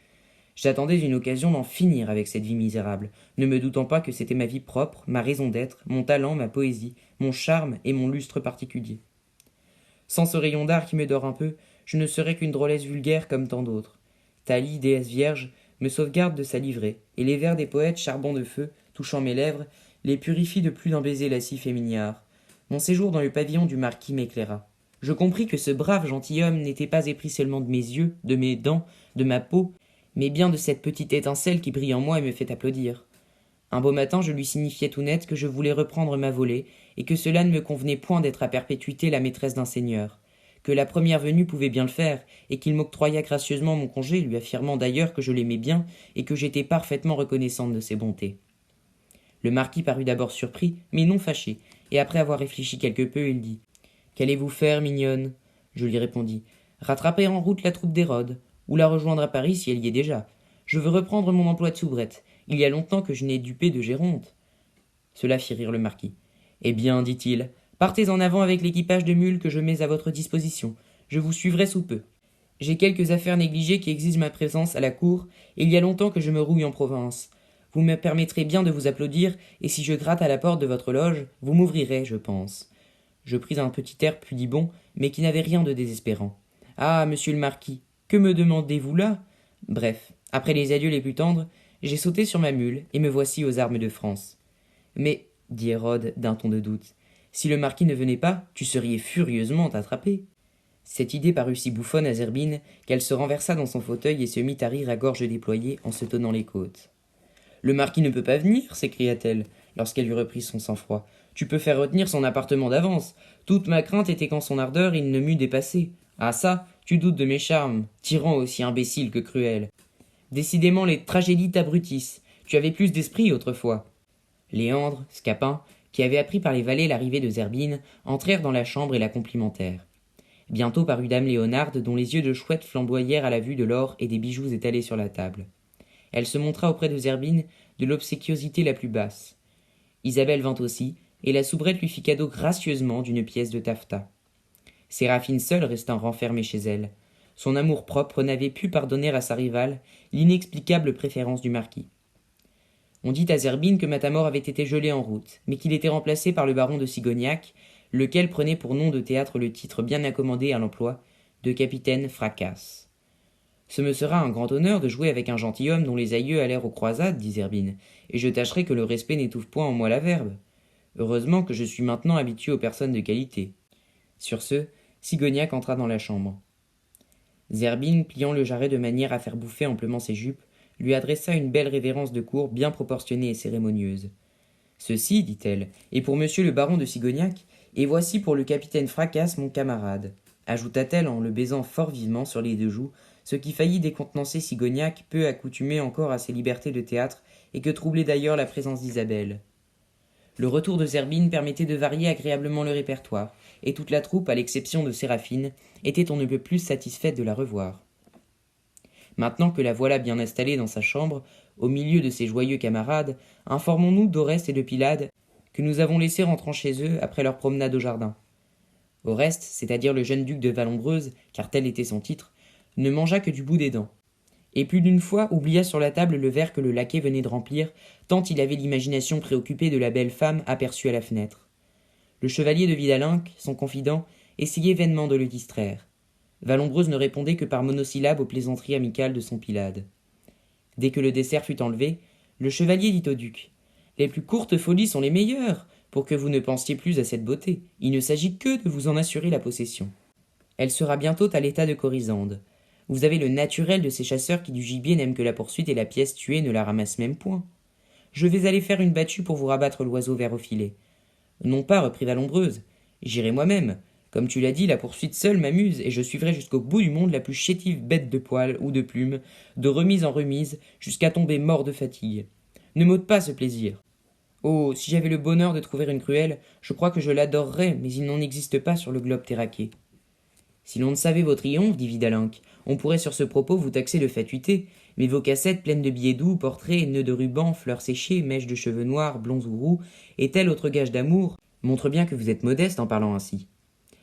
J'attendais une occasion d'en finir avec cette vie misérable, ne me doutant pas que c'était ma vie propre, ma raison d'être, mon talent, ma poésie, mon charme et mon lustre particulier. Sans ce rayon d'art qui me dore un peu, je ne serais qu'une drôlesse vulgaire comme tant d'autres. Thalie, déesse vierge, me sauvegarde de sa livrée, et les vers des poètes charbon de feu, touchant mes lèvres, les purifient de plus d'un baiser lascif et mignard. Mon séjour dans le pavillon du marquis m'éclaira. Je compris que ce brave gentilhomme n'était pas épris seulement de mes yeux, de mes dents, de ma peau, mais bien de cette petite étincelle qui brille en moi et me fait applaudir. Un beau matin, je lui signifiai tout net que je voulais reprendre ma volée, et que cela ne me convenait point d'être à perpétuité la maîtresse d'un seigneur, que la première venue pouvait bien le faire, et qu'il m'octroya gracieusement mon congé, lui affirmant d'ailleurs que je l'aimais bien, et que j'étais parfaitement reconnaissante de ses bontés. Le marquis parut d'abord surpris, mais non fâché, et après avoir réfléchi quelque peu, il dit « Qu'allez-vous faire, mignonne ?» Je lui répondis « Rattraper en route la troupe d'Hérode, ou la rejoindre à Paris si elle y est déjà. Je veux reprendre mon emploi de soubrette. Il y a longtemps que je n'ai dupé de Géronte. » Cela fit rire le marquis. « Eh bien, dit-il, partez en avant avec l'équipage de mules que je mets à votre disposition. Je vous suivrai sous peu. J'ai quelques affaires négligées qui exigent ma présence à la cour, et il y a longtemps que je me rouille en province. Vous me permettrez bien de vous applaudir, et si je gratte à la porte de votre loge, vous m'ouvrirez, je pense. » Je pris un petit air pudibond, mais qui n'avait rien de désespérant. « Ah, monsieur le marquis, que me demandez-vous là ?» Bref, après les adieux les plus tendres, j'ai sauté sur ma mule, et me voici aux armes de France. « Mais, dit Hérode d'un ton de doute, si le marquis ne venait pas, tu serais furieusement attrapé. » Cette idée parut si bouffonne à Zerbine qu'elle se renversa dans son fauteuil et se mit à rire à gorge déployée en se tenant les côtes. « Le marquis ne peut pas venir, s'écria-t-elle, lorsqu'elle eut repris son sang-froid. Tu peux faire retenir son appartement d'avance. Toute ma crainte était qu'en son ardeur il ne m'eût dépassé. Ah ça, tu doutes de mes charmes, tyran aussi imbécile que cruel. Décidément les tragédies t'abrutissent. Tu avais plus d'esprit autrefois. » Léandre, Scapin, qui avait appris par les valets l'arrivée de Zerbine, entrèrent dans la chambre et la complimentèrent. Bientôt parut dame Léonarde, dont les yeux de chouette flamboyèrent à la vue de l'or et des bijoux étalés sur la table. Elle se montra auprès de Zerbine de l'obséquiosité la plus basse. Isabelle vint aussi, et la soubrette lui fit cadeau gracieusement d'une pièce de taffetas. Séraphine seule resta renfermée chez elle. Son amour-propre n'avait pu pardonner à sa rivale l'inexplicable préférence du marquis. On dit à Zerbine que Matamor avait été gelé en route, mais qu'il était remplacé par le baron de Sigognac, lequel prenait pour nom de théâtre le titre bien accommodé à l'emploi de capitaine Fracasse. « Ce me sera un grand honneur de jouer avec un gentilhomme dont les aïeux allèrent aux croisades, dit Zerbine, et je tâcherai que le respect n'étouffe point en moi la verve. Heureusement que je suis maintenant habitué aux personnes de qualité. » Sur ce, Sigognac entra dans la chambre. Zerbine, pliant le jarret de manière à faire bouffer amplement ses jupes, lui adressa une belle révérence de cour bien proportionnée et cérémonieuse. « Ceci, dit-elle, est pour monsieur le baron de Sigognac, et voici pour le capitaine Fracasse, mon camarade, » ajouta-t-elle en le baisant fort vivement sur les deux joues, ce qui faillit décontenancer Sigognac, peu accoutumé encore à ses libertés de théâtre, et que troublait d'ailleurs la présence d'Isabelle. Le retour de Zerbine permettait de varier agréablement le répertoire, et toute la troupe, à l'exception de Séraphine, était on ne peut plus satisfaite de la revoir. Maintenant que la voilà bien installée dans sa chambre, au milieu de ses joyeux camarades, informons-nous d'Oreste et de Pylade, que nous avons laissés rentrant chez eux après leur promenade au jardin. Oreste, c'est-à-dire le jeune duc de Vallombreuse, car tel était son titre, ne mangea que du bout des dents, et plus d'une fois oublia sur la table le verre que le laquais venait de remplir, tant il avait l'imagination préoccupée de la belle femme aperçue à la fenêtre. Le chevalier de Vidalinck, son confident, essayait vainement de le distraire. Vallombreuse ne répondait que par monosyllabes aux plaisanteries amicales de son Pylade. Dès que le dessert fut enlevé, le chevalier dit au duc « Les plus courtes folies sont les meilleures, pour que vous ne pensiez plus à cette beauté. Il ne s'agit que de vous en assurer la possession. Elle sera bientôt à l'état de Corisande. Vous avez le naturel de ces chasseurs qui du gibier n'aiment que la poursuite et la pièce tuée ne la ramassent même point. Je vais aller faire une battue pour vous rabattre l'oiseau vers au filet. » « Non pas, reprit Vallombreuse. J'irai moi-même. Comme tu l'as dit, la poursuite seule m'amuse, et je suivrai jusqu'au bout du monde la plus chétive bête de poil ou de plume, de remise en remise, jusqu'à tomber mort de fatigue. Ne m'ôte pas ce plaisir. » Oh, si j'avais le bonheur de trouver une cruelle, je crois que je l'adorerais, mais il n'en existe pas sur le globe terraqué. Si l'on ne savait vos triomphes, dit Vidalinck, on pourrait sur ce propos vous taxer de fatuité, mais vos cassettes pleines de billets doux, portraits, nœuds de ruban, fleurs séchées, mèches de cheveux noirs, blonds ou roux, et tel autre gage d'amour, montrent bien que vous êtes modeste en parlant ainsi.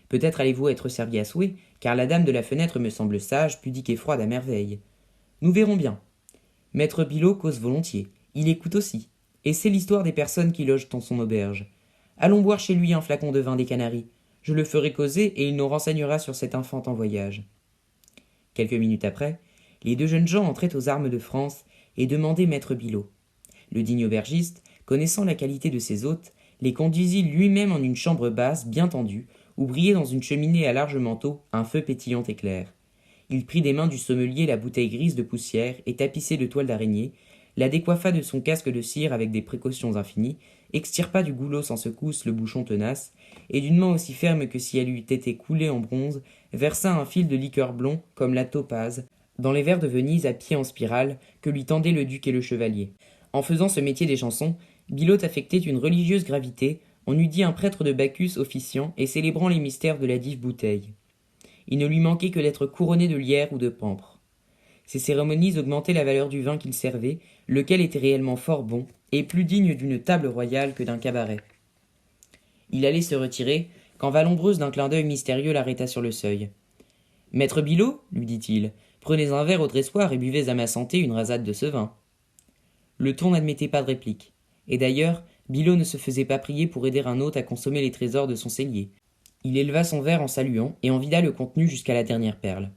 Peut-être allez-vous être servi à souhait, car la dame de la fenêtre me semble sage, pudique et froide à merveille. Nous verrons bien. Maître Bilot cause volontiers, il écoute aussi, et c'est l'histoire des personnes qui logent dans son auberge. Allons boire chez lui un flacon de vin des Canaries. Je le ferai causer et il nous renseignera sur cette infante en voyage. Quelques minutes après, les deux jeunes gens entraient aux armes de France et demandaient maître Bilot. Le digne aubergiste, connaissant la qualité de ses hôtes, les conduisit lui-même en une chambre basse bien tendue, où brillait dans une cheminée à large manteau un feu pétillant et clair. Il prit des mains du sommelier la bouteille grise de poussière et tapissée de toile d'araignée, la décoiffa de son casque de cire avec des précautions infinies, extirpa du goulot sans secousse le bouchon tenace, et d'une main aussi ferme que si elle eût été coulée en bronze, versa un fil de liqueur blond, comme la topaze, dans les verres de Venise à pied en spirale que lui tendaient le duc et le chevalier. En faisant ce métier des chansons, Bilote affectait une religieuse gravité, on eût dit un prêtre de Bacchus officiant et célébrant les mystères de la dive bouteille. Il ne lui manquait que d'être couronné de lierre ou de pampre. Ces cérémonies augmentaient la valeur du vin qu'il servait, lequel était réellement fort bon, et plus digne d'une table royale que d'un cabaret. Il allait se retirer, quand Vallombreuse d'un clin d'œil mystérieux l'arrêta sur le seuil. Maître Bilot, lui dit-il, prenez un verre au dressoir et buvez à ma santé une rasade de ce vin. Le ton n'admettait pas de réplique, et d'ailleurs, Bilot ne se faisait pas prier pour aider un hôte à consommer les trésors de son cellier. Il éleva son verre en saluant et en vida le contenu jusqu'à la dernière perle.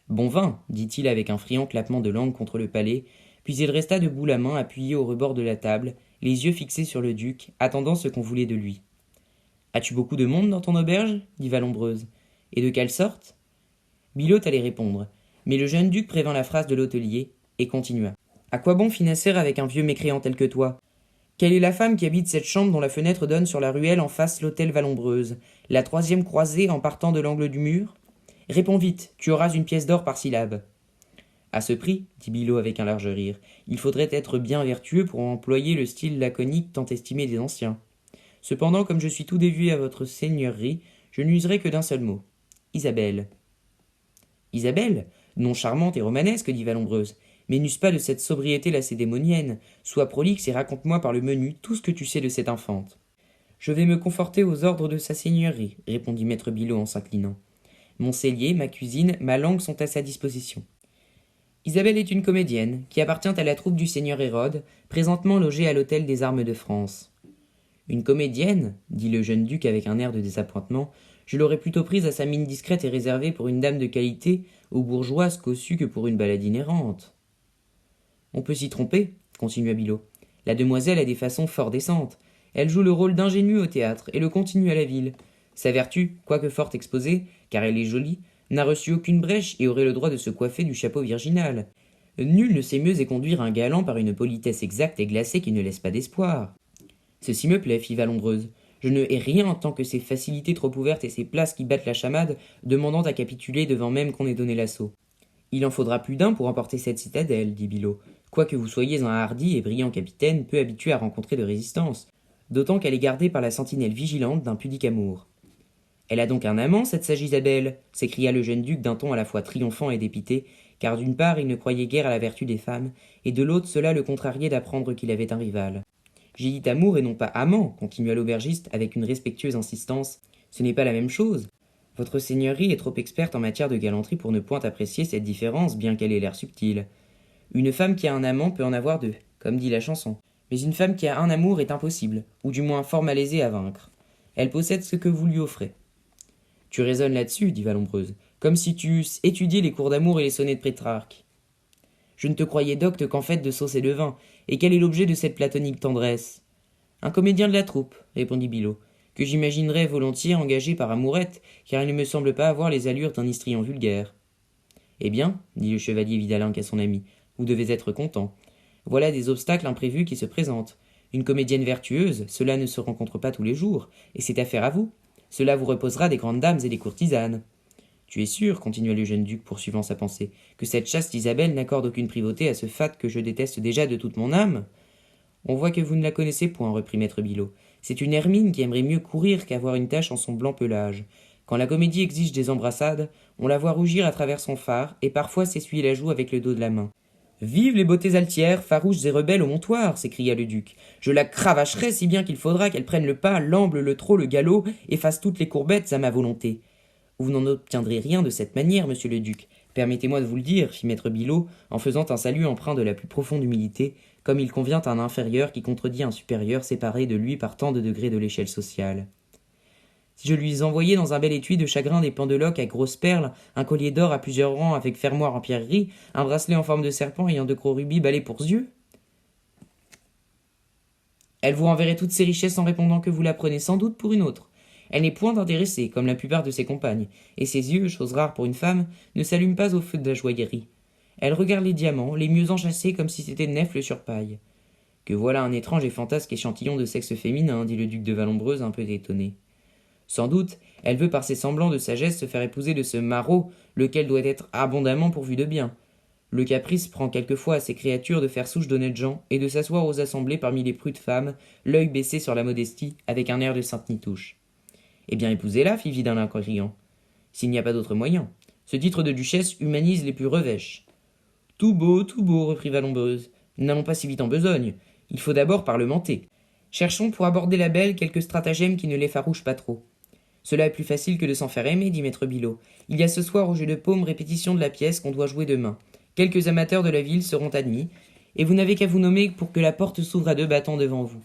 Bon vin, dit-il avec un friand clappement de langue contre le palais, puis il resta debout la main appuyée au rebord de la table, les yeux fixés sur le duc, attendant ce qu'on voulait de lui. As-tu beaucoup de monde dans ton auberge dit Vallombreuse. Et de quelle sorte Bilote allait répondre, mais le jeune duc prévint la phrase de l'hôtelier et continua. À quoi bon financer avec un vieux mécréant tel que toi? Quelle est la femme qui habite cette chambre dont la fenêtre donne sur la ruelle en face l'hôtel Vallombreuse, la troisième croisée en partant de l'angle du mur? Réponds vite, tu auras une pièce d'or par syllabe. À ce prix, dit Bilot avec un large rire, il faudrait être bien vertueux pour employer le style laconique tant estimé des anciens. Cependant, comme je suis tout dévoué à votre seigneurie, je n'userai que d'un seul mot. Isabelle. Isabelle, nom charmante et romanesque, dit Vallombreuse, mais n'use pas de cette sobriété lacédémonienne. Sois prolixe et raconte-moi par le menu tout ce que tu sais de cette infante. Je vais me conforter aux ordres de sa seigneurie, répondit maître Bilot en s'inclinant. Mon cellier, ma cuisine, ma langue sont à sa disposition. Isabelle est une comédienne, qui appartient à la troupe du seigneur Hérode, présentement logée à l'hôtel des Armes de France. Une comédienne, dit le jeune duc avec un air de désappointement, je l'aurais plutôt prise à sa mine discrète et réservée pour une dame de qualité, aux bourgeoises cossues que pour une baladine errante. On peut s'y tromper, continua Bilot. La demoiselle a des façons fort décentes. Elle joue le rôle d'ingénue au théâtre et le continue à la ville. Sa vertu, quoique fort exposée, car elle est jolie, n'a reçu aucune brèche et aurait le droit de se coiffer du chapeau virginal. Nul ne sait mieux éconduire un galant par une politesse exacte et glacée qui ne laisse pas d'espoir. Ceci me plaît, fit Vallombreuse. Je ne hais rien en tant que ces facilités trop ouvertes et ces places qui battent la chamade, demandant à capituler devant même qu'on ait donné l'assaut. Il en faudra plus d'un pour emporter cette citadelle, dit Bilot, quoique vous soyez un hardi et brillant capitaine peu habitué à rencontrer de résistance, d'autant qu'elle est gardée par la sentinelle vigilante d'un pudique amour. Elle a donc un amant, cette sage Isabelle s'écria le jeune duc d'un ton à la fois triomphant et dépité, car d'une part il ne croyait guère à la vertu des femmes, et de l'autre cela le contrariait d'apprendre qu'il avait un rival. J'ai dit amour et non pas amant, continua l'aubergiste avec une respectueuse insistance. Ce n'est pas la même chose. Votre seigneurie est trop experte en matière de galanterie pour ne point apprécier cette différence, bien qu'elle ait l'air subtile. Une femme qui a un amant peut en avoir deux, comme dit la chanson. Mais une femme qui a un amour est impossible, ou du moins fort malaisée à vaincre. Elle possède ce que vous lui offrez. Tu raisonnes là-dessus, dit Vallombreuse, comme si tu eusses étudié les cours d'amour et les sonnets de Pétrarque. Je ne te croyais docte qu'en fait de sauce et de vin. Et quel est l'objet de cette platonique tendresse? Un comédien de la troupe, répondit Bilot, que j'imaginerais volontiers engagé par Amourette, car il ne me semble pas avoir les allures d'un histrion vulgaire. Eh bien, dit le chevalier Vidalinck à son ami, vous devez être content. Voilà des obstacles imprévus qui se présentent. Une comédienne vertueuse, cela ne se rencontre pas tous les jours, et c'est affaire à vous. Cela vous reposera des grandes dames et des courtisanes. Tu es sûr, continua le jeune duc poursuivant sa pensée, que cette chaste Isabelle n'accorde aucune privauté à ce fat que je déteste déjà de toute mon âme? On voit que vous ne la connaissez point, reprit maître Bilot. C'est une hermine qui aimerait mieux courir qu'avoir une tache en son blanc pelage. Quand la comédie exige des embrassades, on la voit rougir à travers son fard, et parfois s'essuyer la joue avec le dos de la main. Vive les beautés altières, farouches et rebelles au montoir, s'écria le duc. Je la cravacherai si bien qu'il faudra qu'elle prenne le pas, l'amble, le trot, le galop, et fasse toutes les courbettes à ma volonté. Vous n'en obtiendrez rien de cette manière, monsieur le duc. Permettez-moi de vous le dire, fit maître Bilot, en faisant un salut empreint de la plus profonde humilité, comme il convient à un inférieur qui contredit un supérieur séparé de lui par tant de degrés de l'échelle sociale. Si je lui envoyais dans un bel étui de chagrin des pendeloques à grosses perles, un collier d'or à plusieurs rangs avec fermoir en pierrerie, un bracelet en forme de serpent ayant de gros rubis balais pour yeux, elle vous enverrait toutes ses richesses en répondant que vous la prenez sans doute pour une autre. Elle n'est point intéressée, comme la plupart de ses compagnes, et ses yeux, chose rare pour une femme, ne s'allument pas au feu de la joaillerie. Elle regarde les diamants, les mieux enchâssés comme si c'était nèfles sur paille. Que voilà un étrange et fantasque échantillon de sexe féminin, dit le duc de Vallombreuse un peu étonné. Sans doute, elle veut par ses semblants de sagesse se faire épouser de ce maraud, lequel doit être abondamment pourvu de bien. Le caprice prend quelquefois à ces créatures de faire souche d'honnêtes gens et de s'asseoir aux assemblées parmi les prudes femmes, l'œil baissé sur la modestie, avec un air de sainte nitouche. Eh bien, épousez-la, fit Vidalin en riant. S'il n'y a pas d'autre moyen. Ce titre de duchesse humanise les plus revêches. Tout beau, reprit Vallombreuse. N'allons pas si vite en besogne. Il faut d'abord parlementer. Cherchons pour aborder la belle quelques stratagèmes qui ne l'effarouchent pas trop. Cela est plus facile que de s'en faire aimer, dit maître Bilot. Il y a ce soir au jeu de paume répétition de la pièce qu'on doit jouer demain. Quelques amateurs de la ville seront admis, et vous n'avez qu'à vous nommer pour que la porte s'ouvre à 2 battants devant vous.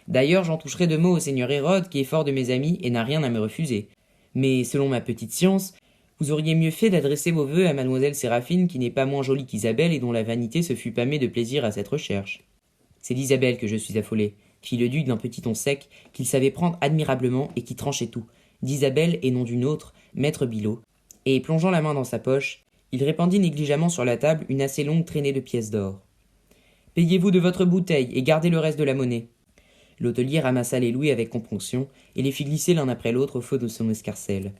D'ailleurs, j'en toucherai 2 mots au seigneur Hérode, qui est fort de mes amis et n'a rien à me refuser. Mais, selon ma petite science, vous auriez mieux fait d'adresser vos vœux à mademoiselle Séraphine, qui n'est pas moins jolie qu'Isabelle et dont la vanité se fût pâmée de plaisir à cette recherche. C'est d'Isabelle que je suis affolé, fit le duc d'un petit ton sec, qu'il savait prendre admirablement et qui tranchait tout. D'Isabelle et non d'une autre, maître Bilot, et, plongeant la main dans sa poche, il répandit négligemment sur la table une assez longue traînée de pièces d'or. Payez-vous de votre bouteille et gardez le reste de la monnaie. L'hôtelier ramassa les louis avec componction et les fit glisser l'un après l'autre au feu de son escarcelle.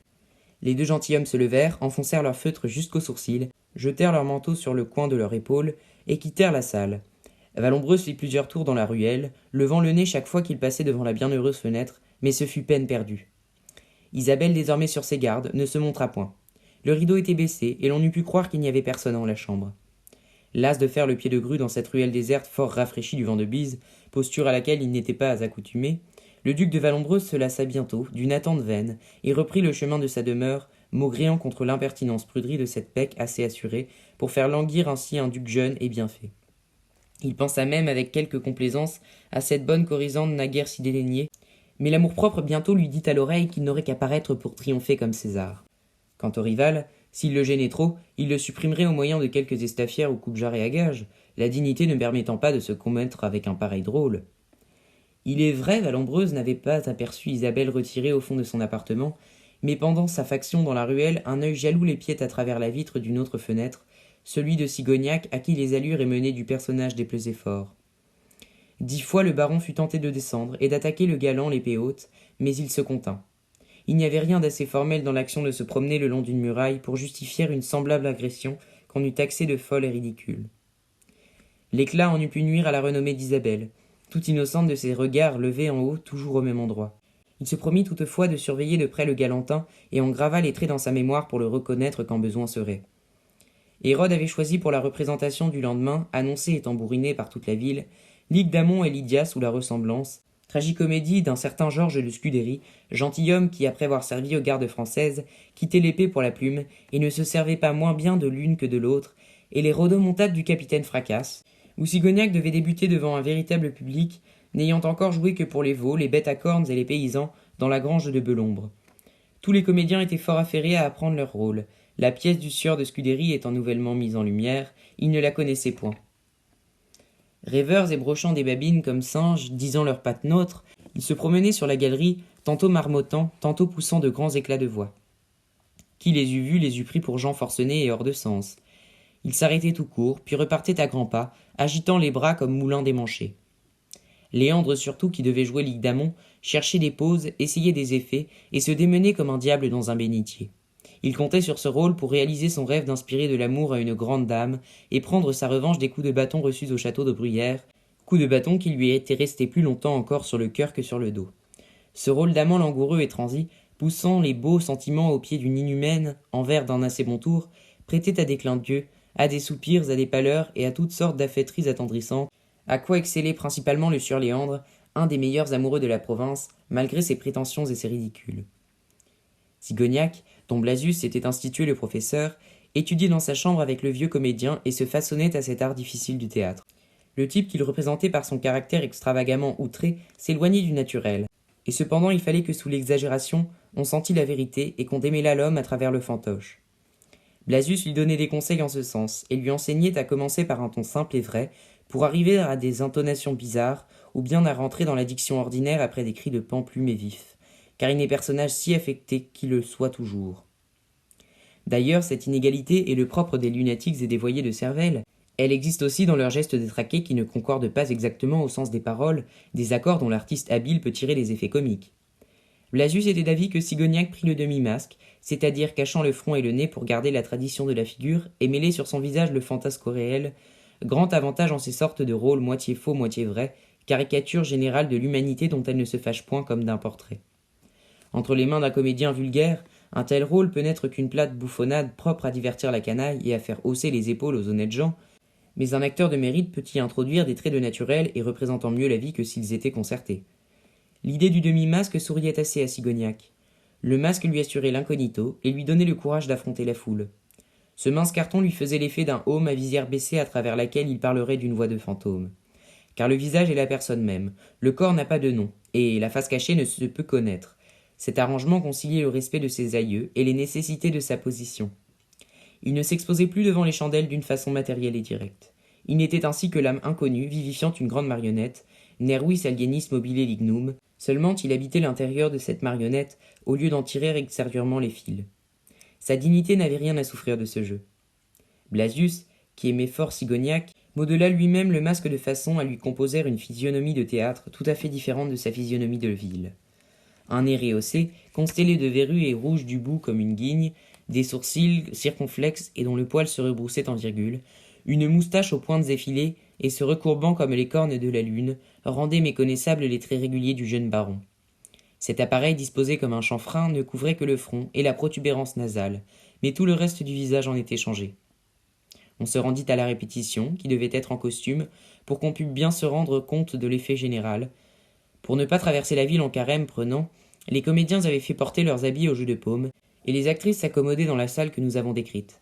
Les 2 gentilshommes se levèrent, enfoncèrent leurs feutres jusqu'aux sourcils, jetèrent leurs manteaux sur le coin de leur épaule et quittèrent la salle. Vallombreuse fit plusieurs tours dans la ruelle, levant le nez chaque fois qu'il passait devant la bienheureuse fenêtre, mais ce fut peine perdue. Isabelle, désormais sur ses gardes, ne se montra point. Le rideau était baissé, et l'on eût pu croire qu'il n'y avait personne dans la chambre. Las de faire le pied de grue dans cette ruelle déserte fort rafraîchie du vent de bise, posture à laquelle il n'était pas accoutumé, le duc de Vallombreuse se lassa bientôt, d'une attente vaine, et reprit le chemin de sa demeure, maugréant contre l'impertinence pruderie de cette Pecque assez assurée, pour faire languir ainsi un duc jeune et bien fait. Il pensa même avec quelque complaisance à cette bonne corisande naguère si dédaignée, mais l'amour-propre bientôt lui dit à l'oreille qu'il n'aurait qu'à paraître pour triompher comme César. Quant au rival, s'il le gênait trop, il le supprimerait au moyen de quelques estaffières ou coupe-jarrets à gages, la dignité ne permettant pas de se commettre avec un pareil drôle. Il est vrai, Vallombreuse n'avait pas aperçu Isabelle retirée au fond de son appartement, mais pendant sa faction dans la ruelle, un œil jaloux l'épiait à travers la vitre d'une autre fenêtre, celui de Sigognac à qui les allures émenaient du personnage déplaisaient fort. 10 fois le baron fut tenté de descendre et d'attaquer le galant l'épée haute, mais il se contint. Il n'y avait rien d'assez formel dans l'action de se promener le long d'une muraille pour justifier une semblable agression qu'on eût taxée de folle et ridicule. L'éclat en eût pu nuire à la renommée d'Isabelle, toute innocente de ses regards levés en haut toujours au même endroit. Il se promit toutefois de surveiller de près le galantin et en grava les traits dans sa mémoire pour le reconnaître quand besoin serait. Hérode avait choisi pour la représentation du lendemain, annoncée et tambourinée par toute la ville, Ligue d'Amon et Lydia sous la ressemblance, tragicomédie d'un certain Georges de Scudéry, gentilhomme qui, après avoir servi aux gardes françaises, quittait l'épée pour la plume et ne se servait pas moins bien de l'une que de l'autre, et les rodomontades du capitaine Fracasse, où Sigognac devait débuter devant un véritable public, n'ayant encore joué que pour les veaux, les bêtes à cornes et les paysans, dans la grange de Belombre. Tous les comédiens étaient fort affairés à apprendre leur rôle. La pièce du sieur de Scudéry étant nouvellement mise en lumière, ils ne la connaissaient point. Rêveurs et brochant des babines comme singes, disant leurs pattes nôtres, ils se promenaient sur la galerie, tantôt marmottant, tantôt poussant de grands éclats de voix. Qui les eût vus les eût pris pour gens forcenés et hors de sens. Ils s'arrêtaient tout court, puis repartaient à grands pas, agitant les bras comme moulins démanchés. Léandre surtout, qui devait jouer Ligue d'Amon, cherchait des poses, essayait des effets, et se démenait comme un diable dans un bénitier. Il comptait sur ce rôle pour réaliser son rêve d'inspirer de l'amour à une grande dame, et prendre sa revanche des coups de bâton reçus au château de Bruyères, coup de bâton qui lui était resté plus longtemps encore sur le cœur que sur le dos. Ce rôle d'amant langoureux et transi, poussant les beaux sentiments au pied d'une inhumaine, envers d'un assez bon tour, prêtait à des clins d'yeux, à des soupirs, à des pâleurs et à toutes sortes d'affaîtries attendrissantes, à quoi excellait principalement le sieur Léandre, un des meilleurs amoureux de la province, malgré ses prétentions et ses ridicules. Sigognac, dont Blasius s'était institué le professeur, étudiait dans sa chambre avec le vieux comédien et se façonnait à cet art difficile du théâtre. Le type qu'il représentait par son caractère extravagamment outré s'éloignait du naturel, et cependant il fallait que sous l'exagération on sentît la vérité et qu'on démêlât l'homme à travers le fantoche. Blasius lui donnait des conseils en ce sens, et lui enseignait à commencer par un ton simple et vrai, pour arriver à des intonations bizarres, ou bien à rentrer dans la diction ordinaire après des cris de pamplume et vifs, car il n'est personnage si affecté qu'il le soit toujours. D'ailleurs, cette inégalité est le propre des lunatiques et des voyers de cervelle. Elle existe aussi dans leurs gestes détraqués qui ne concordent pas exactement au sens des paroles, des accords dont l'artiste habile peut tirer les effets comiques. Blasius était d'avis que Sigognac prit le demi-masque, c'est-à-dire cachant le front et le nez pour garder la tradition de la figure et mêler sur son visage le fantasque au réel, grand avantage en ces sortes de rôles moitié faux, moitié vrais, caricature générale de l'humanité dont elle ne se fâche point comme d'un portrait. Entre les mains d'un comédien vulgaire, un tel rôle peut n'être qu'une plate bouffonnade propre à divertir la canaille et à faire hausser les épaules aux honnêtes gens, mais un acteur de mérite peut y introduire des traits de naturel et représentant mieux la vie que s'ils étaient concertés. L'idée du demi-masque souriait assez à Sigognac. Le masque lui assurait l'incognito et lui donnait le courage d'affronter la foule. Ce mince carton lui faisait l'effet d'un aume à visière baissée à travers laquelle il parlerait d'une voix de fantôme. Car le visage est la personne même, le corps n'a pas de nom, et la face cachée ne se peut connaître. Cet arrangement conciliait le respect de ses aïeux et les nécessités de sa position. Il ne s'exposait plus devant les chandelles d'une façon matérielle et directe. Il n'était ainsi que l'âme inconnue, vivifiant une grande marionnette, nervis alienis mobile lignum, seulement il habitait l'intérieur de cette marionnette au lieu d'en tirer extérieurement les fils. Sa dignité n'avait rien à souffrir de ce jeu. Blasius, qui aimait fort Sigognac, modela lui-même le masque de façon à lui composer une physionomie de théâtre tout à fait différente de sa physionomie de ville. Un nez rehaussé, constellé de verrues et rouge du bout comme une guigne, des sourcils circonflexes et dont le poil se rebroussait en virgule, une moustache aux pointes effilées et se recourbant comme les cornes de la lune, rendait méconnaissables les traits réguliers du jeune baron. Cet appareil disposé comme un chanfrein ne couvrait que le front et la protubérance nasale, mais tout le reste du visage en était changé. On se rendit à la répétition, qui devait être en costume, pour qu'on pût bien se rendre compte de l'effet général. Pour ne pas traverser la ville en carême prenant, les comédiens avaient fait porter leurs habits au jeu de paume, et les actrices s'accommodaient dans la salle que nous avons décrite.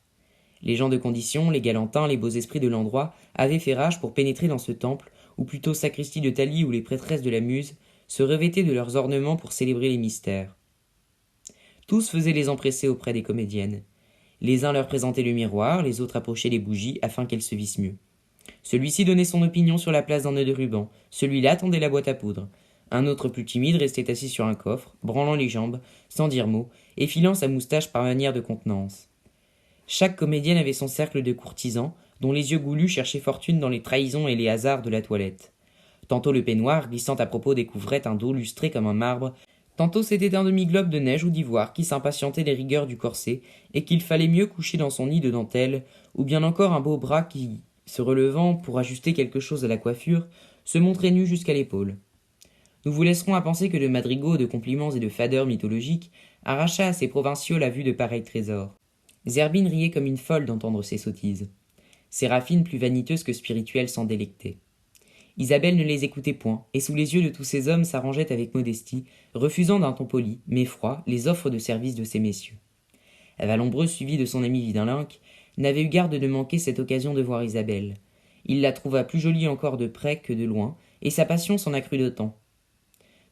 Les gens de condition, les galantins, les beaux esprits de l'endroit avaient fait rage pour pénétrer dans ce temple, ou plutôt sacristie de Thalie où les prêtresses de la Muse se revêtaient de leurs ornements pour célébrer les mystères. Tous faisaient les empressés auprès des comédiennes. Les uns leur présentaient le miroir, les autres approchaient les bougies afin qu'elles se vissent mieux. Celui-ci donnait son opinion sur la place d'un nœud de ruban, celui-là tendait la boîte à poudre. Un autre plus timide restait assis sur un coffre, branlant les jambes, sans dire mot, et filant sa moustache par manière de contenance. Chaque comédienne avait son cercle de courtisans, dont les yeux goulus cherchaient fortune dans les trahisons et les hasards de la toilette. Tantôt le peignoir, glissant à propos, découvrait un dos lustré comme un marbre, tantôt c'était un demi-globe de neige ou d'ivoire qui s'impatientait des rigueurs du corset et qu'il fallait mieux coucher dans son nid de dentelle, ou bien encore un beau bras qui, se relevant pour ajuster quelque chose à la coiffure, se montrait nu jusqu'à l'épaule. Nous vous laisserons à penser que de madrigaux, de compliments et de fadeurs mythologiques arracha à ces provinciaux la vue de pareils trésors. Zerbine riait comme une folle d'entendre ces sottises. Séraphine, plus vaniteuse que spirituelle, s'en délectait. Isabelle ne les écoutait point, et sous les yeux de tous ces hommes s'arrangeait avec modestie, refusant d'un ton poli, mais froid, les offres de service de ces messieurs. Vallombreuse, suivie de son ami Vidalinck, n'avait eu garde de manquer cette occasion de voir Isabelle. Il la trouva plus jolie encore de près que de loin, et sa passion s'en accrut d'autant.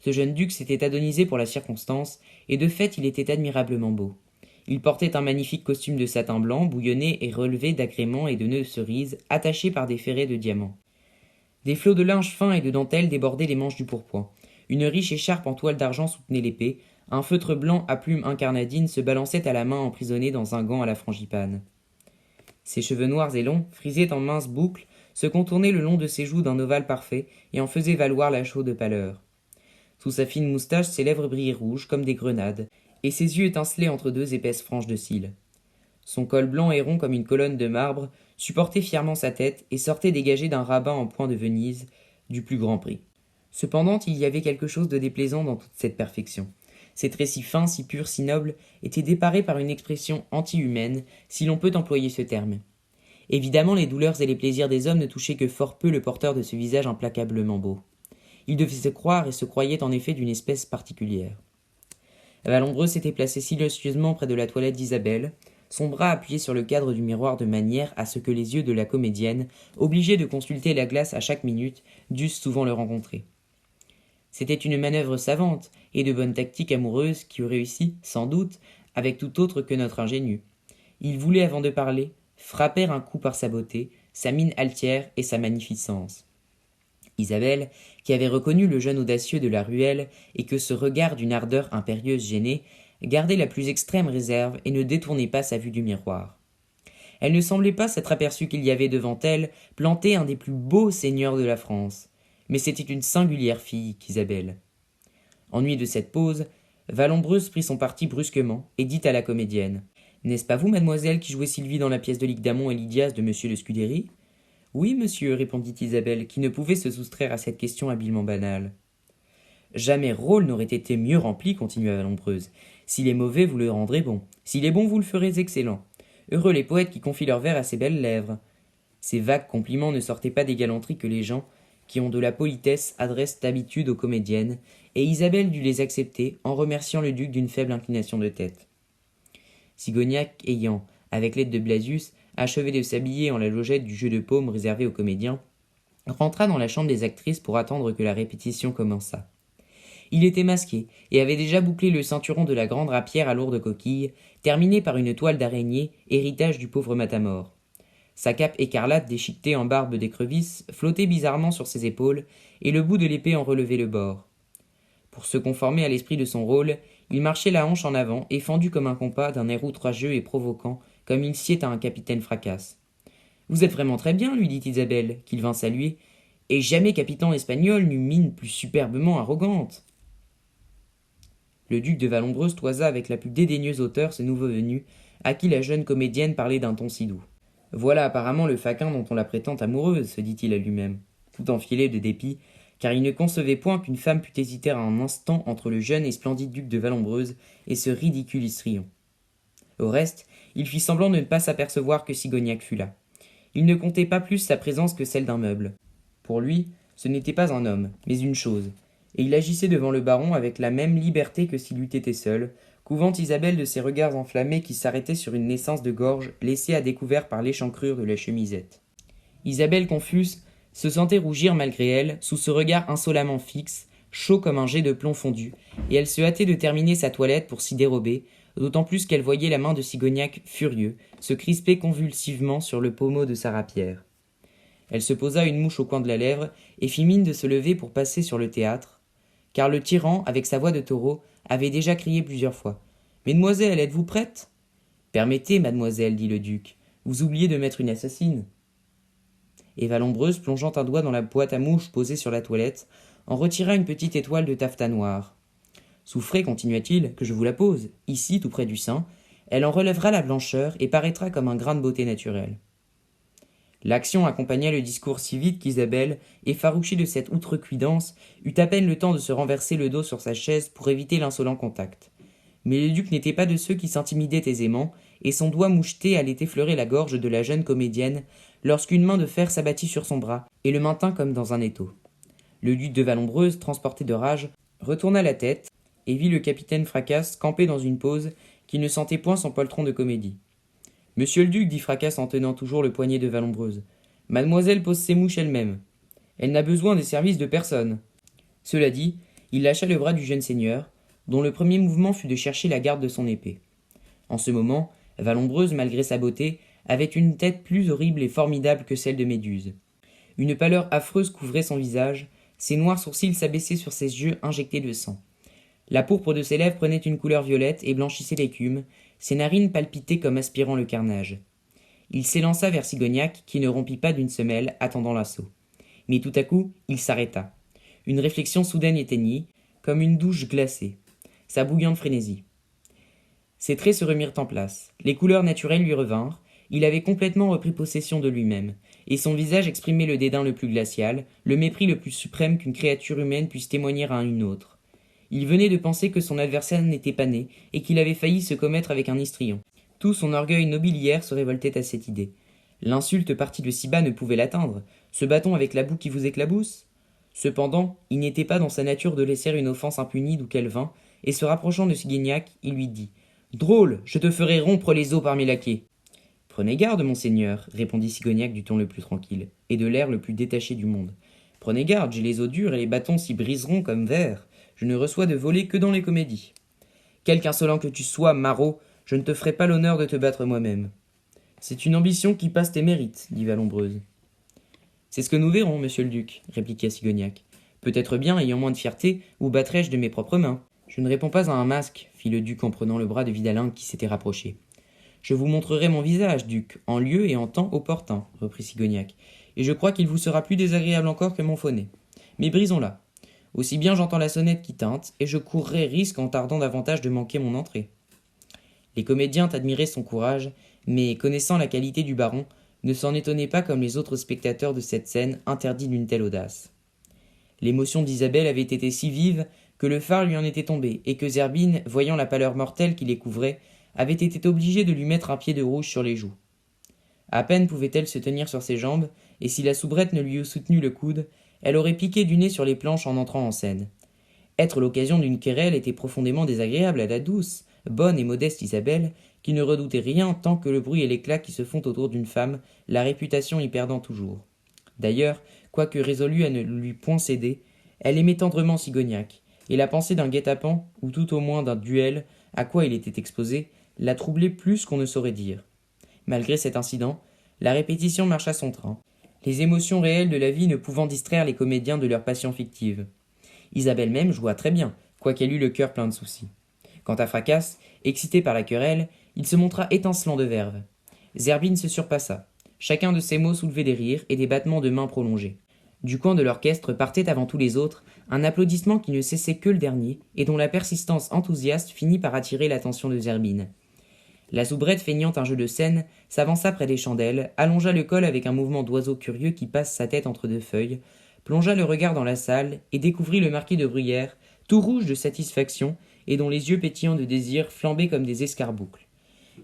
Ce jeune duc s'était adonisé pour la circonstance, et de fait il était admirablement beau. Il portait un magnifique costume de satin blanc, bouillonné et relevé d'agréments et de nœuds de cerises, attachés par des ferrets de diamants. Des flots de linge fin et de dentelle débordaient les manches du pourpoint. Une riche écharpe en toile d'argent soutenait l'épée. Un feutre blanc à plumes incarnadines se balançait à la main emprisonné dans un gant à la frangipane. Ses cheveux noirs et longs, frisés en minces boucles, se contournaient le long de ses joues d'un ovale parfait et en faisaient valoir la chaude pâleur. Sous sa fine moustache, ses lèvres brillaient rouges comme des grenades, et ses yeux étincelaient entre deux épaisses franges de cils. Son col blanc et rond comme une colonne de marbre supportait fièrement sa tête et sortait dégagé d'un rabat en point de Venise, du plus grand prix. Cependant, il y avait quelque chose de déplaisant dans toute cette perfection. Ces traits si fins, si purs, si nobles étaient déparés par une expression anti-humaine, si l'on peut employer ce terme. Évidemment, les douleurs et les plaisirs des hommes ne touchaient que fort peu le porteur de ce visage implacablement beau. Il devait se croire et se croyait en effet d'une espèce particulière. Valombreux s'était placé silencieusement près de la toilette d'Isabelle, son bras appuyé sur le cadre du miroir de manière à ce que les yeux de la comédienne, obligés de consulter la glace à chaque minute, dussent souvent le rencontrer. C'était une manœuvre savante et de bonne tactique amoureuse qui eût réussi, sans doute, avec tout autre que notre ingénu. Il voulait, avant de parler, frapper un coup par sa beauté, sa mine altière et sa magnificence. Isabelle, qui avait reconnu le jeune audacieux de la ruelle et que ce regard d'une ardeur impérieuse gênait, gardait la plus extrême réserve et ne détournait pas sa vue du miroir. Elle ne semblait pas s'être aperçue qu'il y avait devant elle planté un des plus beaux seigneurs de la France. Mais c'était une singulière fille qu'Isabelle. Ennuyée de cette pause, Vallombreuse prit son parti brusquement et dit à la comédienne « N'est-ce pas vous, mademoiselle, qui jouez Sylvie dans la pièce de Lycdamon et Lydias de monsieur de Scudéry ?»« Oui, monsieur, répondit Isabelle, qui ne pouvait se soustraire à cette question habilement banale. Jamais rôle n'aurait été mieux rempli, continua Vallombreuse. S'il est mauvais, vous le rendrez bon. S'il est bon, vous le ferez excellent. Heureux les poètes qui confient leur vers à ces belles lèvres. Ces vagues compliments ne sortaient pas des galanteries que les gens, qui ont de la politesse, adressent d'habitude aux comédiennes, et Isabelle dut les accepter en remerciant le duc d'une faible inclination de tête. Sigognac ayant, avec l'aide de Blasius, achevé de s'habiller en la logette du jeu de paume réservé aux comédiens, rentra dans la chambre des actrices pour attendre que la répétition commençât. Il était masqué et avait déjà bouclé le ceinturon de la grande rapière à lourde coquille, terminée par une toile d'araignée, héritage du pauvre Matamor. Sa cape écarlate déchiquetée en barbe d'écrevisse flottait bizarrement sur ses épaules, et le bout de l'épée en relevait le bord. Pour se conformer à l'esprit de son rôle, il marchait la hanche en avant et fendu comme un compas d'un air outrageux et provoquant, comme il sied à un capitaine fracasse. « Vous êtes vraiment très bien, lui dit Isabelle, qu'il vint saluer, et jamais capitaine espagnol n'eut mine plus superbement arrogante. » Le duc de Vallombreuse toisa avec la plus dédaigneuse hauteur ce nouveau venu, à qui la jeune comédienne parlait d'un ton si doux. « Voilà apparemment le faquin dont on la prétend amoureuse, se dit-il à lui-même, tout enfilé de dépit, car il ne concevait point qu'une femme pût hésiter un instant entre le jeune et splendide duc de Vallombreuse et ce ridicule histrion. Au reste, il fit semblant de ne pas s'apercevoir que Sigognac fût là. Il ne comptait pas plus sa présence que celle d'un meuble. Pour lui, ce n'était pas un homme, mais une chose, et il agissait devant le baron avec la même liberté que s'il eût été seul, couvant Isabelle de ses regards enflammés qui s'arrêtaient sur une naissance de gorge laissée à découvert par l'échancrure de la chemisette. Isabelle, confuse, se sentait rougir malgré elle, sous ce regard insolemment fixe, chaud comme un jet de plomb fondu, et elle se hâtait de terminer sa toilette pour s'y dérober, d'autant plus qu'elle voyait la main de Sigognac, furieux, se crisper convulsivement sur le pommeau de sa rapière. Elle se posa une mouche au coin de la lèvre et fit mine de se lever pour passer sur le théâtre, car le tyran, avec sa voix de taureau, avait déjà crié plusieurs fois. « Mesdemoiselles, êtes-vous prête ?»« Permettez, mademoiselle, dit le duc, vous oubliez de mettre une assassine. » Et Vallombreuse, plongeant un doigt dans la boîte à mouches posée sur la toilette, en retira une petite étoile de taffetas noir. « Souffrez, continua-t-il, que je vous la pose, ici, tout près du sein. Elle en relèvera la blancheur et paraîtra comme un grain de beauté naturelle. » L'action accompagna le discours si vite qu'Isabelle, effarouchée de cette outrecuidance, eut à peine le temps de se renverser le dos sur sa chaise pour éviter l'insolent contact. Mais le duc n'était pas de ceux qui s'intimidaient aisément, et son doigt moucheté allait effleurer la gorge de la jeune comédienne lorsqu'une main de fer s'abattit sur son bras et le maintint comme dans un étau. Le duc de Vallombreuse, transporté de rage, retourna la tête et vit le capitaine Fracasse campé dans une pose qui ne sentait point son poltron de comédie. « Monsieur le duc, dit Fracasse en tenant toujours le poignet de Vallombreuse, mademoiselle pose ses mouches elle-même. Elle n'a besoin des services de personne. » Cela dit, il lâcha le bras du jeune seigneur, dont le premier mouvement fut de chercher la garde de son épée. En ce moment, Vallombreuse, malgré sa beauté, avait une tête plus horrible et formidable que celle de Méduse. Une pâleur affreuse couvrait son visage, ses noirs sourcils s'abaissaient sur ses yeux injectés de sang. La pourpre de ses lèvres prenait une couleur violette et blanchissait l'écume, ses narines palpitaient comme aspirant le carnage. Il s'élança vers Sigognac, qui ne rompit pas d'une semelle, attendant l'assaut. Mais tout à coup, il s'arrêta. Une réflexion soudaine éteignit, comme une douche glacée, sa bouillante frénésie. Ses traits se remirent en place, les couleurs naturelles lui revinrent, il avait complètement repris possession de lui-même, et son visage exprimait le dédain le plus glacial, le mépris le plus suprême qu'une créature humaine puisse témoigner à une autre. Il venait de penser que son adversaire n'était pas né, et qu'il avait failli se commettre avec un histrion. Tout son orgueil nobiliaire se révoltait à cette idée. L'insulte partie de si bas ne pouvait l'atteindre. Se bat-on avec la boue qui vous éclabousse? Cependant, il n'était pas dans sa nature de laisser une offense impunie d'où qu'elle vint, et se rapprochant de Sigognac, il lui dit « Drôle, je te ferai rompre les os par mes laquais !» « Prenez garde, monseigneur, répondit Sigognac du ton le plus tranquille, et de l'air le plus détaché du monde. Prenez garde, j'ai les os durs et les bâtons s'y briseront comme verre. Je ne reçois de volée que dans les comédies. Quelque insolent que tu sois, maraud, je ne te ferai pas l'honneur de te battre moi-même. C'est une ambition qui passe tes mérites, dit Vallombreuse. C'est ce que nous verrons, monsieur le duc, répliqua Sigognac. Peut-être bien, ayant moins de fierté, vous battrai-je de mes propres mains. Je ne réponds pas à un masque, fit le duc en prenant le bras de Vidalin qui s'était rapproché. Je vous montrerai mon visage, duc, en lieu et en temps opportun, reprit Sigognac, et je crois qu'il vous sera plus désagréable encore que mon faux nez. Mais brisons-la. Aussi bien j'entends la sonnette qui tinte, et je courrai risque en tardant davantage de manquer mon entrée. Les comédiens admiraient son courage, mais, connaissant la qualité du baron, ne s'en étonnaient pas comme les autres spectateurs de cette scène interdits d'une telle audace. L'émotion d'Isabelle avait été si vive que le phare lui en était tombé, et que Zerbine, voyant la pâleur mortelle qui les couvrait, avait été obligée de lui mettre un pied de rouge sur les joues. À peine pouvait-elle se tenir sur ses jambes, et si la soubrette ne lui eût soutenu le coude, elle aurait piqué du nez sur les planches en entrant en scène. Être l'occasion d'une querelle était profondément désagréable à la douce, bonne et modeste Isabelle, qui ne redoutait rien tant que le bruit et l'éclat qui se font autour d'une femme, la réputation y perdant toujours. D'ailleurs, quoique résolue à ne lui point céder, elle aimait tendrement Sigognac, et la pensée d'un guet-apens, ou tout au moins d'un duel, à quoi il était exposé, la troublait plus qu'on ne saurait dire. Malgré cet incident, la répétition marcha son train, les émotions réelles de la vie ne pouvant distraire les comédiens de leur passion fictive. Isabelle même joua très bien, quoiqu'elle eût le cœur plein de soucis. Quant à Fracasse, excité par la querelle, il se montra étincelant de verve. Zerbine se surpassa. Chacun de ses mots soulevait des rires et des battements de mains prolongés. Du coin de l'orchestre partait avant tous les autres un applaudissement qui ne cessait que le dernier et dont la persistance enthousiaste finit par attirer l'attention de Zerbine. La soubrette, feignant un jeu de scène, s'avança près des chandelles, allongea le col avec un mouvement d'oiseau curieux qui passe sa tête entre deux feuilles, plongea le regard dans la salle et découvrit le marquis de Bruyères, tout rouge de satisfaction et dont les yeux pétillants de désir flambaient comme des escarboucles.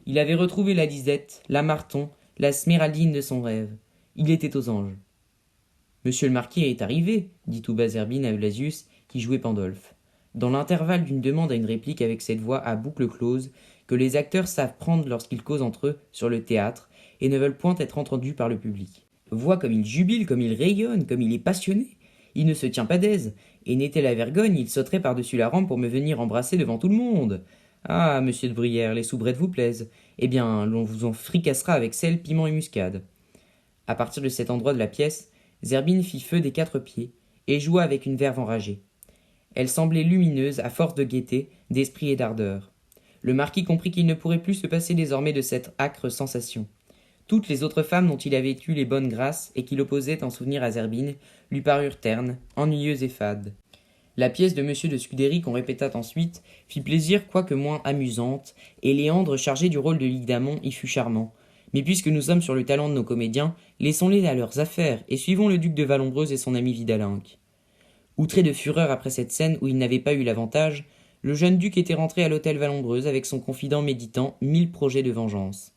Il avait retrouvé la Lisette, la Marton, la Sméraldine de son rêve. Il était aux anges. « Monsieur le marquis est arrivé, » dit tout bas Zerbine à Eulasius, qui jouait Pandolphe. Dans l'intervalle d'une demande à une réplique avec cette voix à boucle close, que les acteurs savent prendre lorsqu'ils causent entre eux sur le théâtre et ne veulent point être entendus par le public. Vois comme il jubile, comme il rayonne, comme il est passionné. Il ne se tient pas d'aise, et n'était la vergogne, il sauterait par-dessus la rampe pour me venir embrasser devant tout le monde. Ah, monsieur de Bruyères, les soubrettes vous plaisent. Eh bien, l'on vous en fricassera avec sel, piment et muscade. À partir de cet endroit de la pièce, Zerbine fit feu des 4 pieds, et joua avec une verve enragée. Elle semblait lumineuse à force de gaieté, d'esprit et d'ardeur. Le marquis comprit qu'il ne pourrait plus se passer désormais de cette âcre sensation. Toutes les autres femmes dont il avait eu les bonnes grâces et qui l'opposaient en souvenir à Zerbine lui parurent ternes, ennuyeuses et fades. La pièce de monsieur de Scudéry qu'on répéta ensuite fit plaisir quoique moins amusante, et Léandre, chargé du rôle de Lydamon, y fut charmant. Mais puisque nous sommes sur le talent de nos comédiens, laissons-les à leurs affaires et suivons le duc de Vallombreuse et son ami Vidalinque. Outré de fureur après cette scène où il n'avait pas eu l'avantage, le jeune duc était rentré à l'hôtel Vallombreuse avec son confident méditant 1000 projets de vengeance.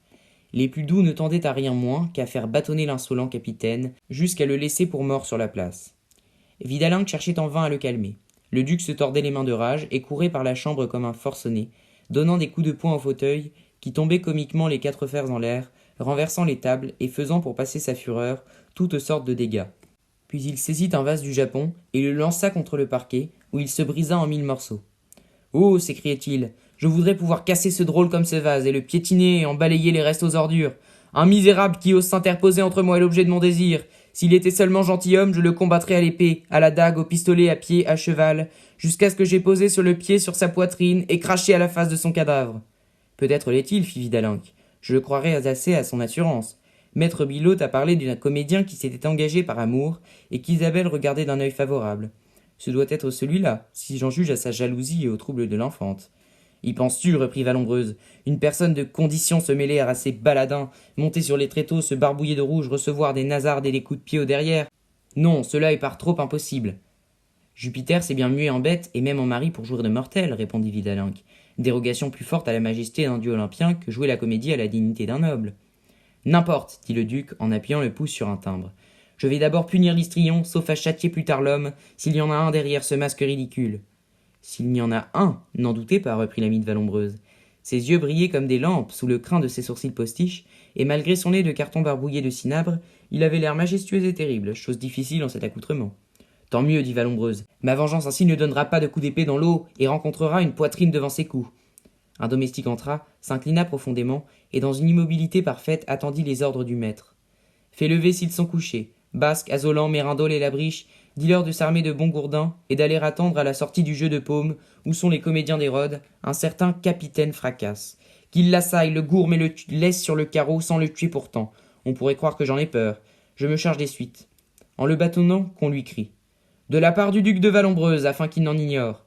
Les plus doux ne tendaient à rien moins qu'à faire bâtonner l'insolent capitaine, jusqu'à le laisser pour mort sur la place. Vidalinque cherchait en vain à le calmer. Le duc se tordait les mains de rage et courait par la chambre comme un forcené, donnant des coups de poing au fauteuil, qui tombait comiquement les 4 fers en l'air, renversant les tables et faisant pour passer sa fureur toutes sortes de dégâts. Puis il saisit un vase du Japon et le lança contre le parquet, où il se brisa en 1000 morceaux. « Oh » s'écriait-il, « je voudrais pouvoir casser ce drôle comme ce vase et le piétiner et en balayer les restes aux ordures. Un misérable qui ose s'interposer entre moi et l'objet de mon désir. S'il était seulement gentilhomme, je le combattrais à l'épée, à la dague, au pistolet, à pied, à cheval, jusqu'à ce que j'aie posé sur le pied sur sa poitrine et craché à la face de son cadavre. » Peut-être l'est-il, fit Vidalinque. Je le croirais assez à son assurance. Maître Billaud a parlé d'un comédien qui s'était engagé par amour et qu'Isabelle regardait d'un œil favorable. Ce doit être celui-là, si j'en juge à sa jalousie et au trouble de l'enfante. Y penses-tu, reprit Vallombreuse. Une personne de condition se mêler à ces baladins, monter sur les tréteaux, se barbouiller de rouge, recevoir des nasardes et des coups de pied au derrière. Non, cela est par trop impossible. Jupiter s'est bien mué en bête et même en mari pour jouir de mortels, répondit Vidalinck. Dérogation plus forte à la majesté d'un dieu olympien que jouer la comédie à la dignité d'un noble. N'importe, dit le duc en appuyant le pouce sur un timbre. Je vais d'abord punir l'histrion, sauf à châtier plus tard l'homme, s'il y en a un derrière ce masque ridicule. S'il n'y en a un, n'en doutez pas, reprit l'ami de Vallombreuse. Ses yeux brillaient comme des lampes sous le crin de ses sourcils postiches, et malgré son nez de carton barbouillé de cinabre, il avait l'air majestueux et terrible, chose difficile en cet accoutrement. Tant mieux, dit Vallombreuse. Ma vengeance ainsi ne donnera pas de coup d'épée dans l'eau et rencontrera une poitrine devant ses coups. Un domestique entra, s'inclina profondément, et dans une immobilité parfaite attendit les ordres du maître. Fais lever s'ils sont couchés. Basque, Azolan, Mérindole et Labriche, dis-leur de s'armer de bons gourdins et d'aller attendre à la sortie du jeu de paume, où sont les comédiens d'Hérode, un certain capitaine Fracasse. Qu'il l'assaille, le gourme et le laisse sur le carreau sans le tuer pourtant. On pourrait croire que j'en ai peur. Je me charge des suites. En le bâtonnant, qu'on lui crie. De la part du duc de Vallombreuse, afin qu'il n'en ignore.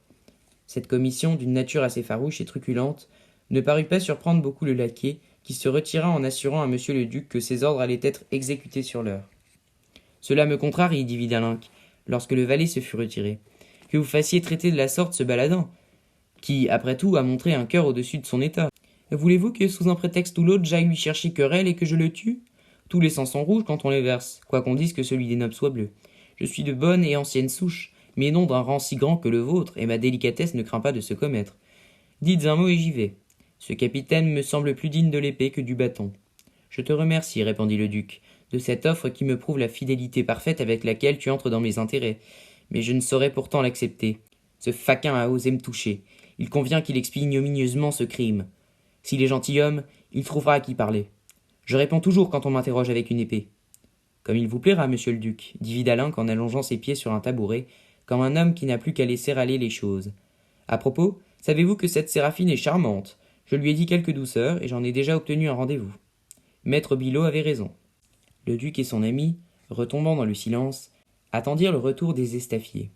Cette commission, d'une nature assez farouche et truculente, ne parut pas surprendre beaucoup le laquais, qui se retira en assurant à monsieur le duc que ses ordres allaient être exécutés sur l'heure. Cela me contrarie, dit Vidalinck, lorsque le valet se fut retiré, que vous fassiez traiter de la sorte ce baladin, qui, après tout, a montré un cœur au-dessus de son état. Voulez-vous que, sous un prétexte ou l'autre, j'aille lui chercher querelle et que je le tue? Tous les sangs sont rouges quand on les verse, quoiqu'on dise que celui des nobles soit bleu. Je suis de bonne et ancienne souche, mais non d'un rang si grand que le vôtre, et ma délicatesse ne craint pas de se commettre. Dites un mot et j'y vais. Ce capitaine me semble plus digne de l'épée que du bâton. Je te remercie, répondit le duc, de cette offre qui me prouve la fidélité parfaite avec laquelle tu entres dans mes intérêts, mais je ne saurais pourtant l'accepter. Ce faquin a osé me toucher. Il convient qu'il expie ignominieusement ce crime. S'il est gentilhomme, il trouvera à qui parler. Je réponds toujours quand on m'interroge avec une épée. Comme il vous plaira, monsieur le duc, dit Vidalinck en allongeant ses pieds sur un tabouret, comme un homme qui n'a plus qu'à laisser aller les choses. À propos, savez-vous que cette Séraphine est charmante? Je lui ai dit quelques douceurs, et j'en ai déjà obtenu un rendez-vous. Maître Billaud avait raison. Le duc et son ami, retombant dans le silence, attendirent le retour des estaffiers.